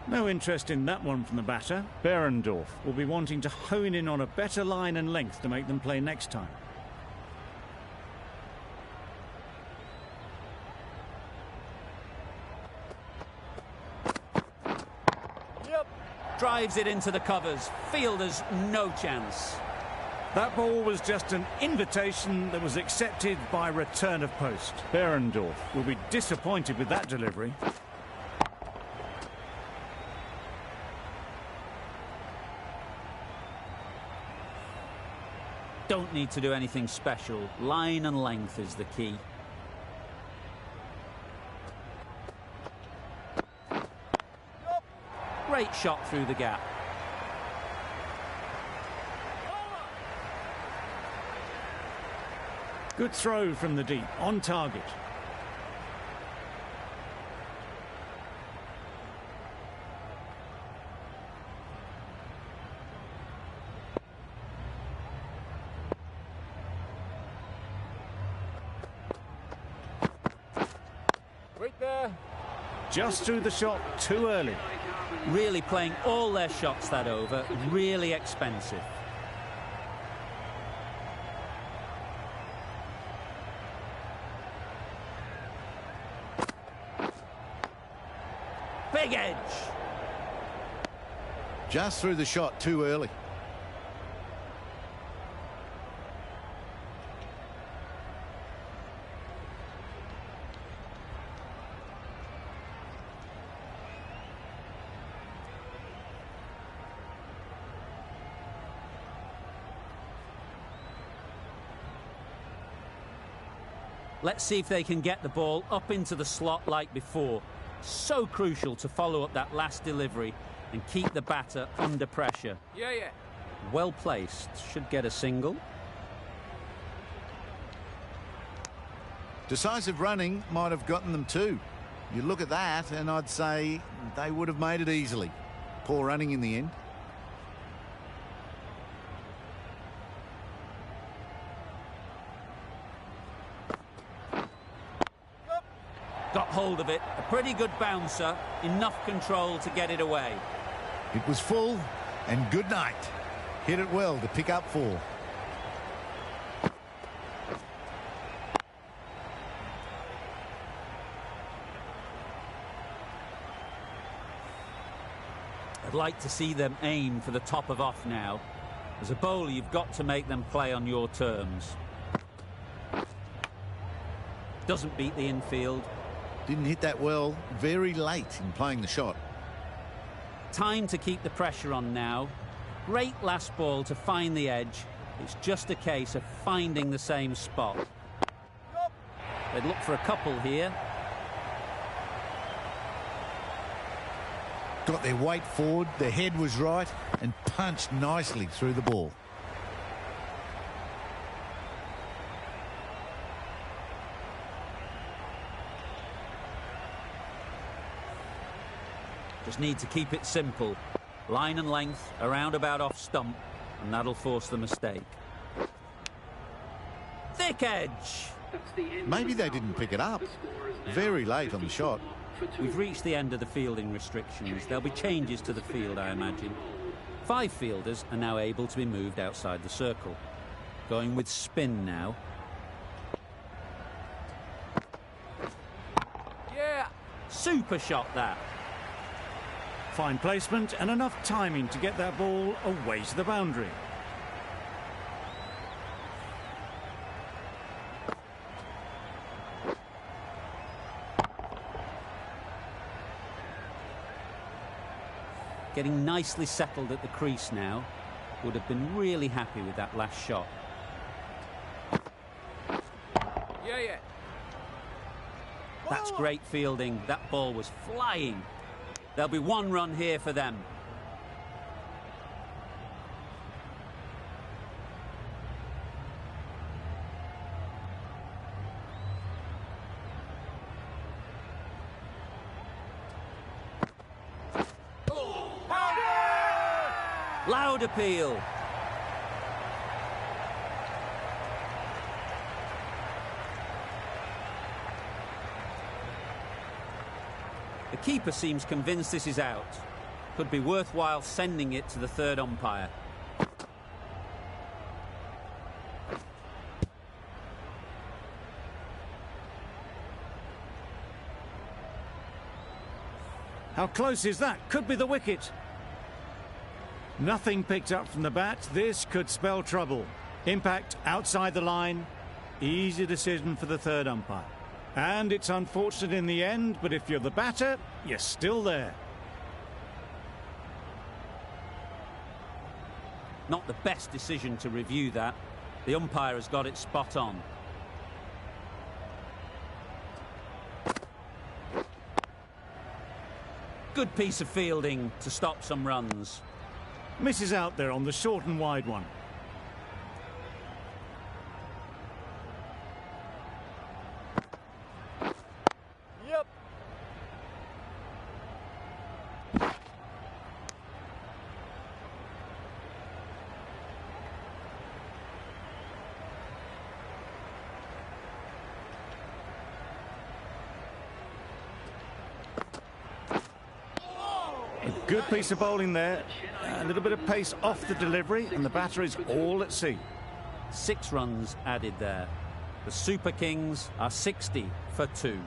No interest in that one from the batter. Behrendorff will be wanting to hone in on a better line and length to make them play next time.
Drives it into the covers. Fielders no chance.
That ball was just an invitation that was accepted by return of post. Behrendorff will be disappointed with that delivery.
Don't need to do anything special. Line and length is the key. Great shot through the gap.
Good throw from the deep, on target.
Wait there.
Just threw the shot too early.
Really playing all their shots that over. Really expensive. Big edge.
Just threw the shot too early.
Let's see if they can get the ball up into the slot like before. So crucial to follow up that last delivery and keep the batter under pressure.
Yeah, yeah.
Well placed. Should get a single.
Decisive running might have gotten them too. You look at that and I'd say they would have made it easily. Poor running in the end.
Got hold of it. A pretty good bouncer. Enough control to get it away.
It was full and good night. Hit it well to pick up 4.
I'd like to see them aim for the top of off now. As a bowler, you've got to make them play on your terms. Doesn't beat the infield.
Didn't hit that well. Very late in playing the shot.
Time to keep the pressure on now. Great last ball to find the edge. It's just a case of finding the same spot. They'd look for a couple here.
Got their weight forward, their head was right, and punched nicely through the ball.
Just need to keep it simple. Line and length, around about off stump, and that'll force the mistake. Thick edge.
Maybe they didn't pick it up. Very late on the shot.
We've reached the end of the fielding restrictions. There'll be changes to the field, I imagine. 5 fielders are now able to be moved outside the circle. Going with spin now.
Yeah.
Super shot that.
Fine placement and enough timing to get that ball away to the boundary.
Getting nicely settled at the crease now. Would have been really happy with that last shot.
Yeah, yeah.
That's great fielding. That ball was flying. There'll be one run here for them. Loud appeal. The keeper seems convinced this is out. Could be worthwhile sending it to the third umpire.
How close is that? Could be the wicket. Nothing picked up from the bat. This could spell trouble. Impact outside the line. Easy decision for the third umpire. And it's unfortunate in the end, but if you're the batter, you're still there.
Not the best decision to review that. The umpire has got it spot on. Good piece of fielding to stop some runs.
Misses out there on the short and wide one.
Yep.
A good piece of bowling there. A little bit of pace off the delivery, and the batter is all at sea.
6 runs added there. The Super Kings are 60 for 2.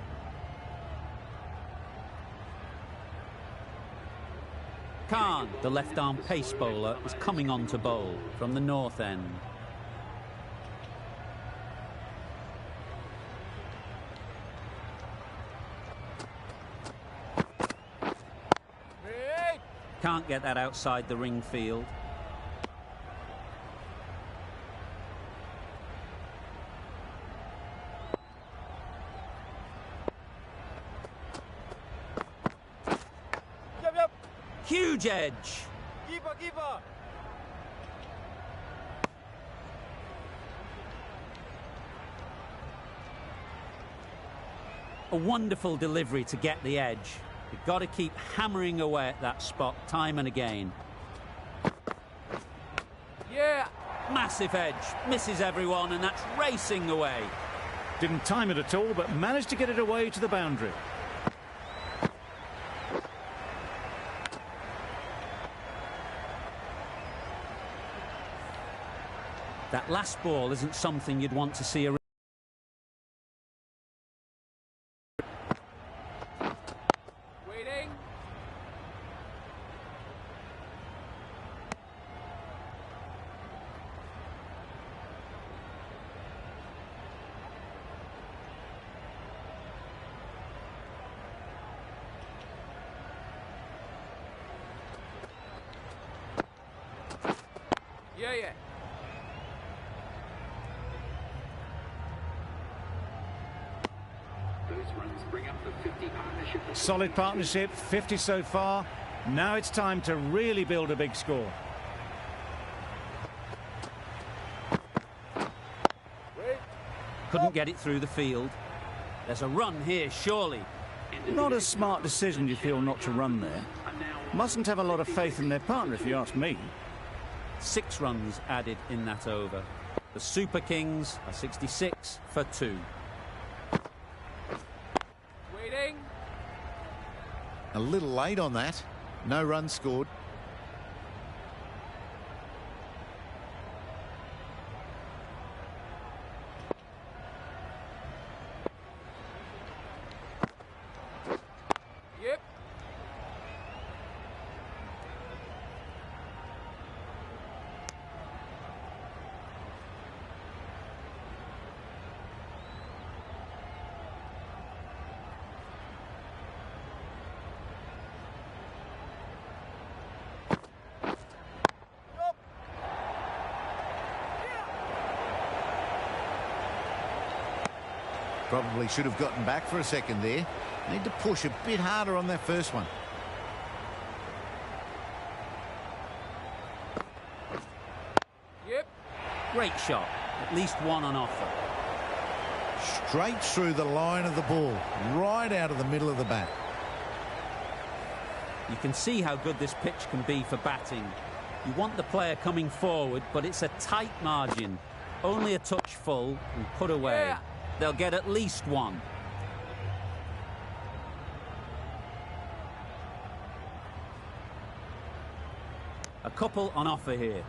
Khan, the left-arm pace bowler, is coming on to bowl from the north end. Can't get that outside the ring field.
Yep, yep.
Huge edge.
Keeper, keeper.
A wonderful delivery to get the edge. You've got to keep hammering away at that spot time and again.
Yeah.
Massive edge. Misses everyone, and that's racing away.
Didn't time it at all, but managed to get it away to the boundary.
That last ball isn't something you'd want to see a...
Waiting. Yeah, yeah.
Those runs bring up the 50 partnership.
Solid partnership, 50 so far. Now it's time to really build a big score.
Wait.
Couldn't get it through the field. There's a run here, surely.
Not a smart decision, you feel, not to run there. Mustn't have a lot of faith in their partner, if you ask me.
6 runs added in that over. The Super Kings are 66 for 2.
Waiting.
A little late on that. No runs scored.
Yep.
Probably should have gotten back for a second there. Need to push a bit harder on that first one.
Yep.
Great shot. At least one on offer.
Straight through the line of the ball, right out of the middle of the bat.
You can see how good this pitch can be for batting. You want the player coming forward, but it's a tight margin. Only a touch full and put away.
Yeah.
They'll get at least one. A couple on offer here.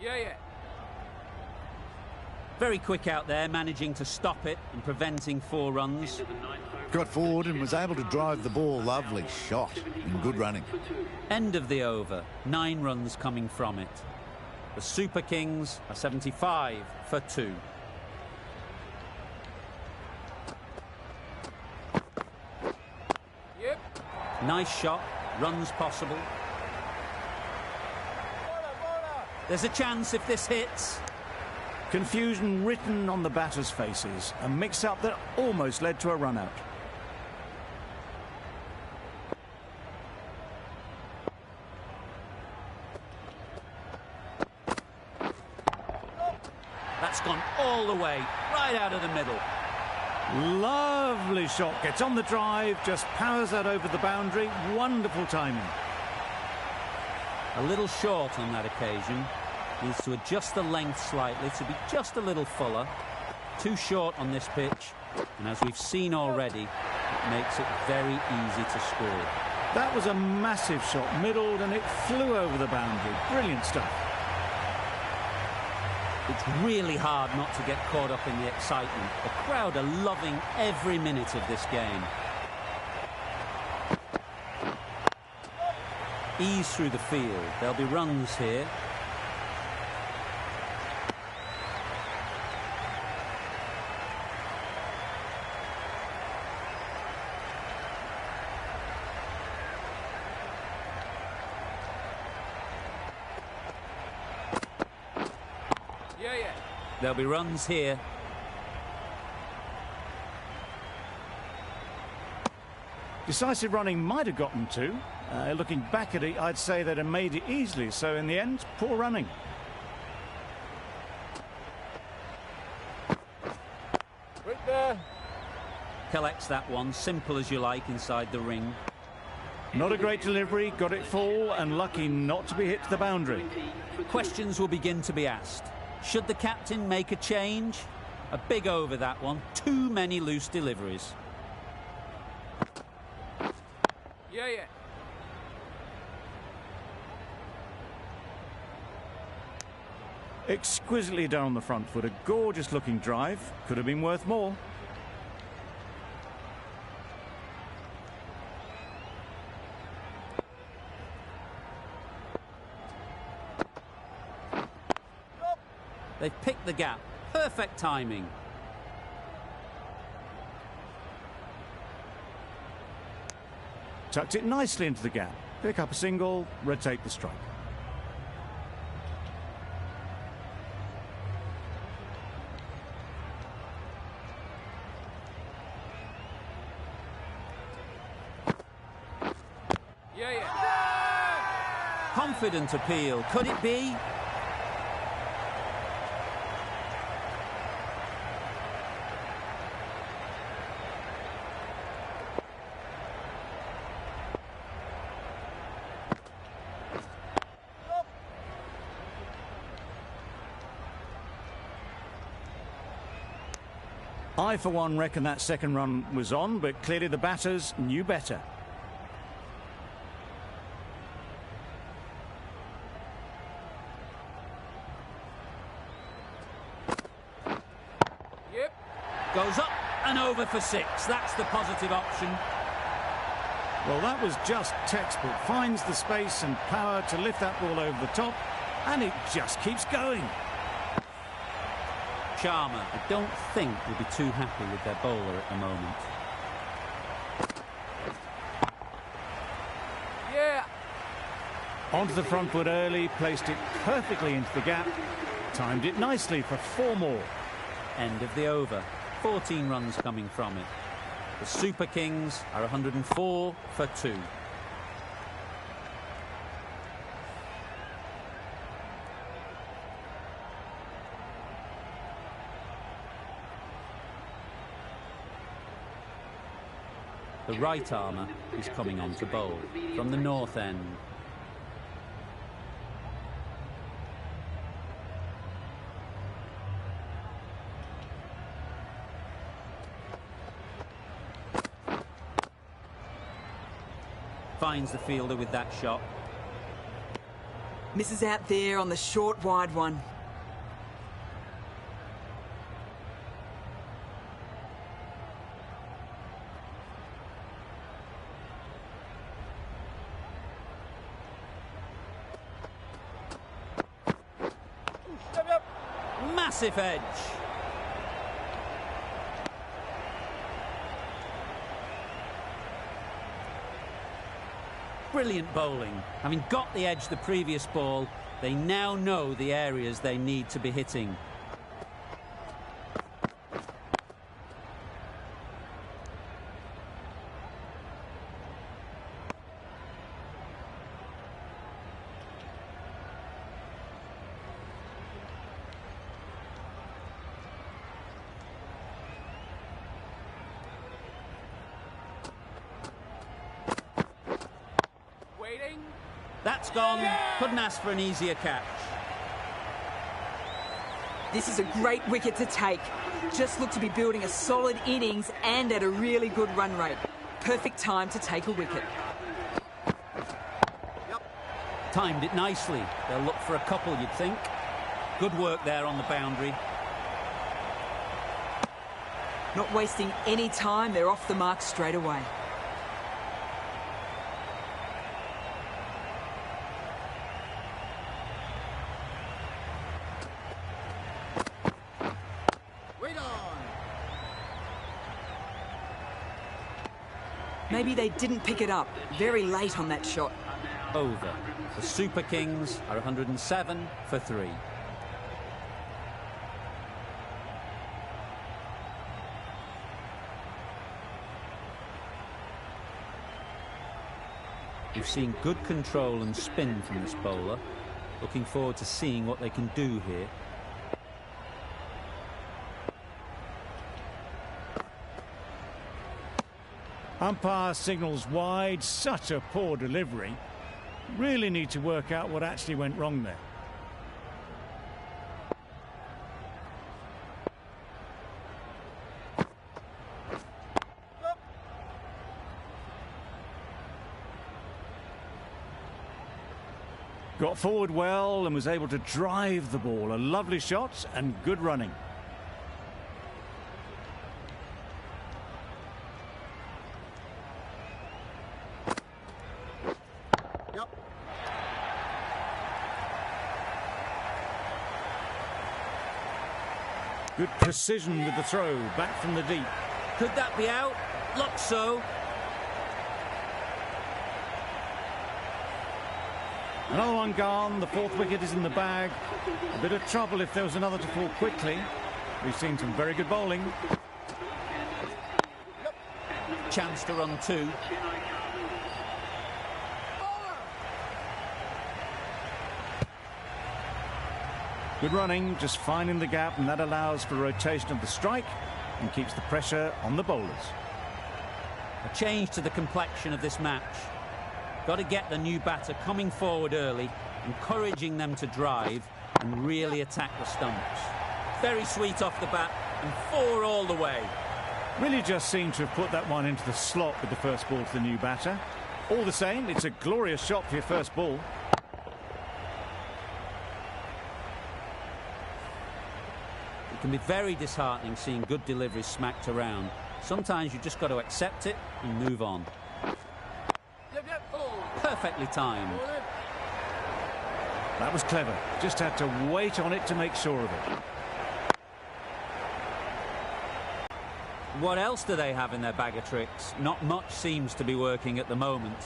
Yeah.
Very quick out there, managing to stop it and preventing 4 runs.
Got forward and was able to drive the ball. Lovely shot and good running.
End of the over. 9 runs coming from it. The Super Kings are 75 for 2.
Yep.
Nice shot. Runs possible. There's a chance if this hits.
Confusion written on the batters' faces. A mix-up that almost led to a run-out.
That's gone all the way, right out of the middle.
Lovely shot. Gets on the drive, just powers that over the boundary. Wonderful timing.
A little short on that occasion. Needs to adjust the length slightly to be just a little fuller. Too short on this pitch. And as we've seen already, it makes it very easy to score.
That was a massive shot, middled, and it flew over the boundary. Brilliant stuff.
It's really hard not to get caught up in the excitement. The crowd are loving every minute of this game. Ease through the field. There'll be runs here.
Yeah.
There'll be runs here.
Decisive running might have gotten 2. Looking back at it, I'd say they'd have made it easily. So in the end, poor running.
Right there.
Collects that one, simple as you like, inside the ring.
Not a great delivery, got it full and lucky not to be hit to the boundary.
Questions will begin to be asked. Should the captain make a change? A big over that one. Too many loose deliveries.
Yeah.
Exquisitely done on the front foot. A gorgeous looking drive. Could have been worth more.
They've picked the gap. Perfect timing.
Tucked it nicely into the gap. Pick up a single, rotate the strike.
Yeah.
Confident appeal. Could it be?
I, for one, reckon that second run was on, but clearly the batters knew better.
Yep.
Goes up and over for 6. That's the positive option.
Well, that was just textbook. Finds the space and power to lift that ball over the top. And it just keeps going.
Sharma, I don't think, will be too happy with their bowler at the moment.
Yeah.
Onto the front foot early, placed it perfectly into the gap, timed it nicely for 4 more.
End of the over. 14 runs coming from it. The Super Kings are 104 for 2. The right armour is coming on to bowl from the north end. Finds the fielder with that shot.
Misses out there on the short wide one.
Massive edge. Brilliant bowling. Having got the edge the previous ball, they now know the areas they need to be hitting. That's gone. Couldn't ask for an easier catch.
This is a great wicket to take. Just looked to be building a solid innings and at a really good run rate. Perfect time to take a wicket.
Timed it nicely. They'll look for a couple, you'd think. Good work there on the boundary.
Not wasting any time, they're off the mark straight away. Maybe they didn't pick it up. Very late on that shot.
Over. The Super Kings are 107 for 3. We've seen good control and spin from this bowler. Looking forward to seeing what they can do here.
Umpire signals wide. Such a poor delivery. Really need to work out what actually went wrong there. Got forward well and was able to drive the ball. A lovely shot and good running. Good precision with the throw, back from the deep.
Could that be out? Looks so.
Another one gone, the 4th wicket is in the bag. A bit of trouble if there was another to fall quickly. We've seen some very good bowling.
Chance to run 2.
Good running, just finding the gap, and that allows for rotation of the strike and keeps the pressure on the bowlers.
A change to the complexion of this match. Got to get the new batter coming forward early, encouraging them to drive and really attack the stumps. Very sweet off the bat and 4 all the way.
Really just seemed to have put that one into the slot with the first ball to the new batter. All the same, it's a glorious shot for your first ball.
It can be very disheartening seeing good deliveries smacked around. Sometimes you've just got to accept it and move on. Perfectly timed.
That was clever. Just had to wait on it to make sure of it.
What else do they have in their bag of tricks? Not much seems to be working at the moment.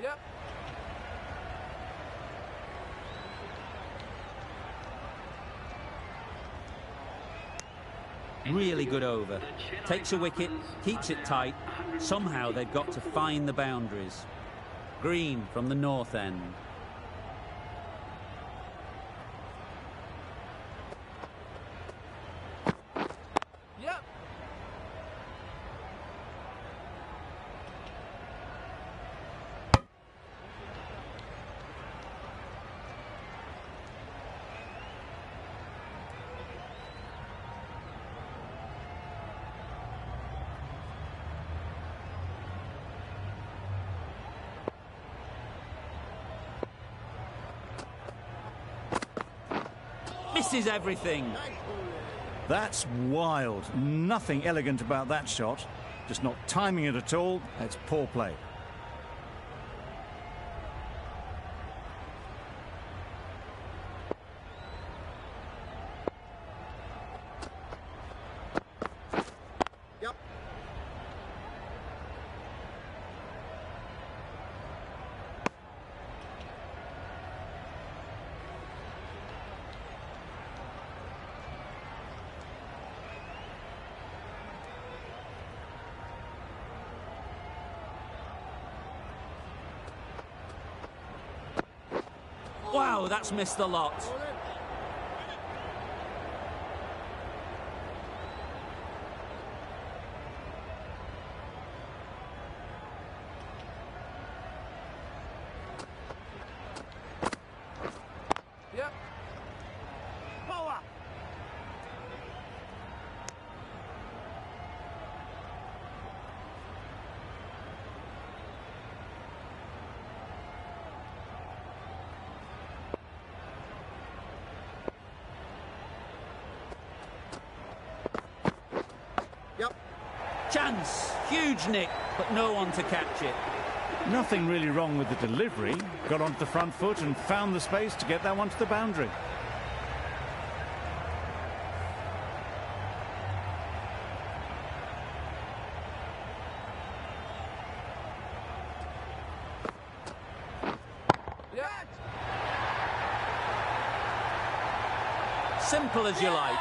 Yep.
Really good over. Takes a wicket, keeps it tight. Somehow they've got to find the boundaries. Green from the north end.
Yep.
Misses everything.
That's wild. Nothing elegant about that shot. Just not timing it at all. It's poor play.
Yep.
Wow, that's missed the lot.
Yep. Power. Yep.
Chance. Huge nick, but no one to catch it.
Nothing really wrong with the delivery. Got onto the front foot and found the space to get that one to the boundary.
Yep.
Simple as you like.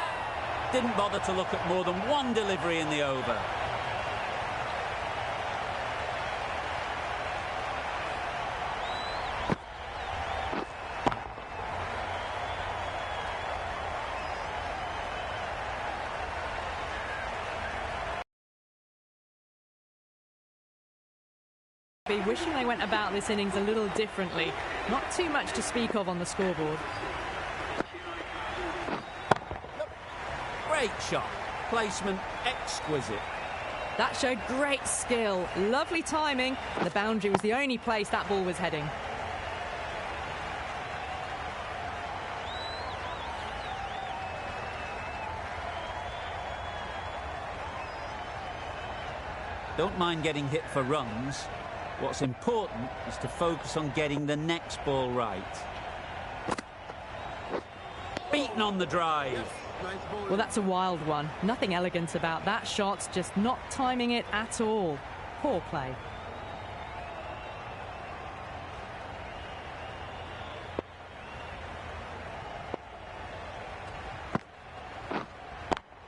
Didn't bother to look at more than one delivery in the over.
Be wishing they went about this innings a little differently. Not too much to speak of on the scoreboard.
Great shot. Placement exquisite.
That showed great skill, lovely timing. The boundary was the only place that ball was heading.
Don't mind getting hit for runs. What's important is to focus on getting the next ball right. Beaten on the drive.
Well, that's a wild one. Nothing elegant about that shot, just not timing it at all. Poor play.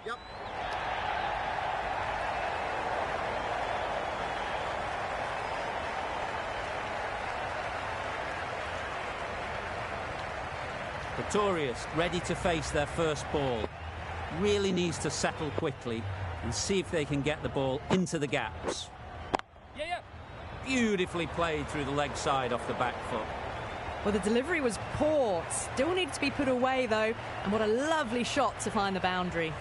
Yep.
Pretorius ready to face their first ball. Really needs to settle quickly and see if they can get the ball into the gaps.
Yeah, yeah.
Beautifully played through the leg side off the back foot.
Well, the delivery was poor. Still needed to be put away, though. And what a lovely shot to find the boundary.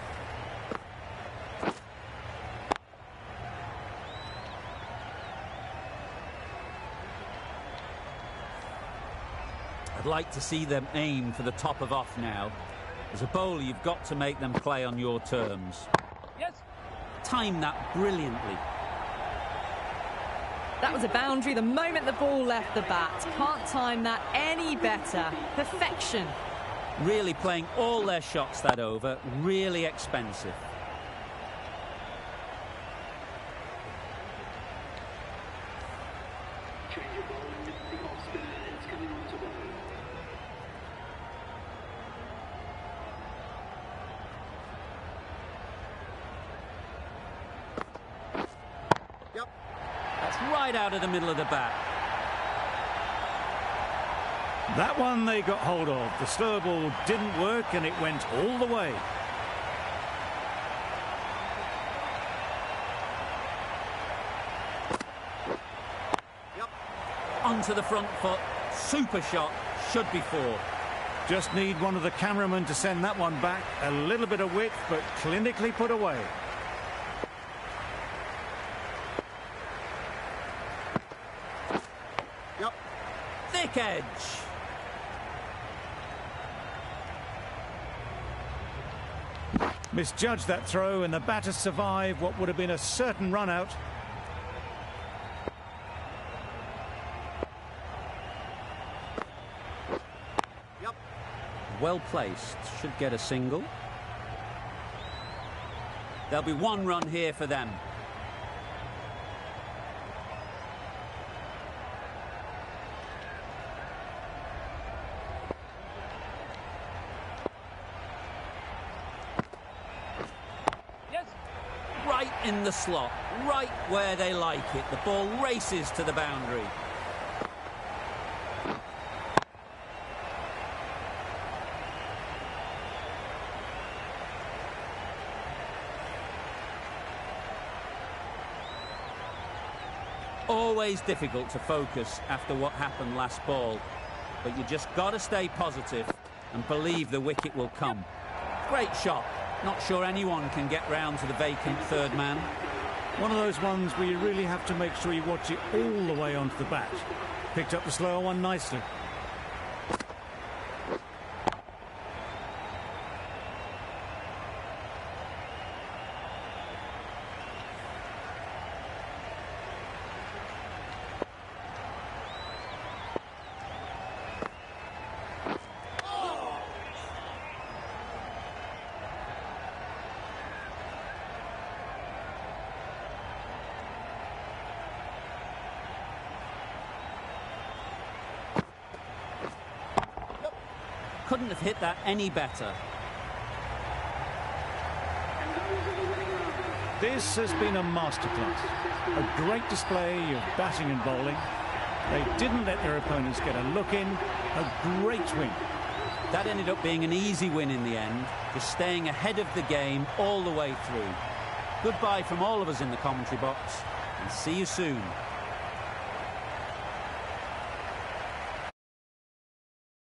I'd like to see them aim for the top of off now. As a bowler, you've got to make them play on your terms.
Yes.
Time that brilliantly.
That was a boundary the moment the ball left the bat. Can't time that any better. Perfection.
Really playing all their shots that over. Really expensive.
Change of bowling. The off spinner is coming on to bowl.
Yep.
That's right out of the middle of the bat.
That one they got hold of. The slow ball didn't work and it went all the way.
Yep.
Onto the front foot. Super shot. Should be 4.
Just need one of the cameramen to send that one back. A little bit of width, but clinically put away.
Yep.
Thick edge.
Misjudged that throw and the batter survived what would have been a certain run out.
Yep.
Well placed. Should get a single. There'll be 1 run here for them. Right in the slot, right where they like it. The ball races to the boundary. Always difficult to focus after what happened last ball, but you just got to stay positive and believe the wicket will come. Great shot. Not sure anyone can get round to the vacant third man.
One of those ones where you really have to make sure you watch it all the way onto the bat. Picked up the slower one nicely.
Couldn't have hit that any better.
This has been a masterclass. A great display of batting and bowling. They didn't let their opponents get a look in. A great win.
That ended up being an easy win in the end, just staying ahead of the game all the way through. Goodbye from all of us in the commentary box, and see you soon.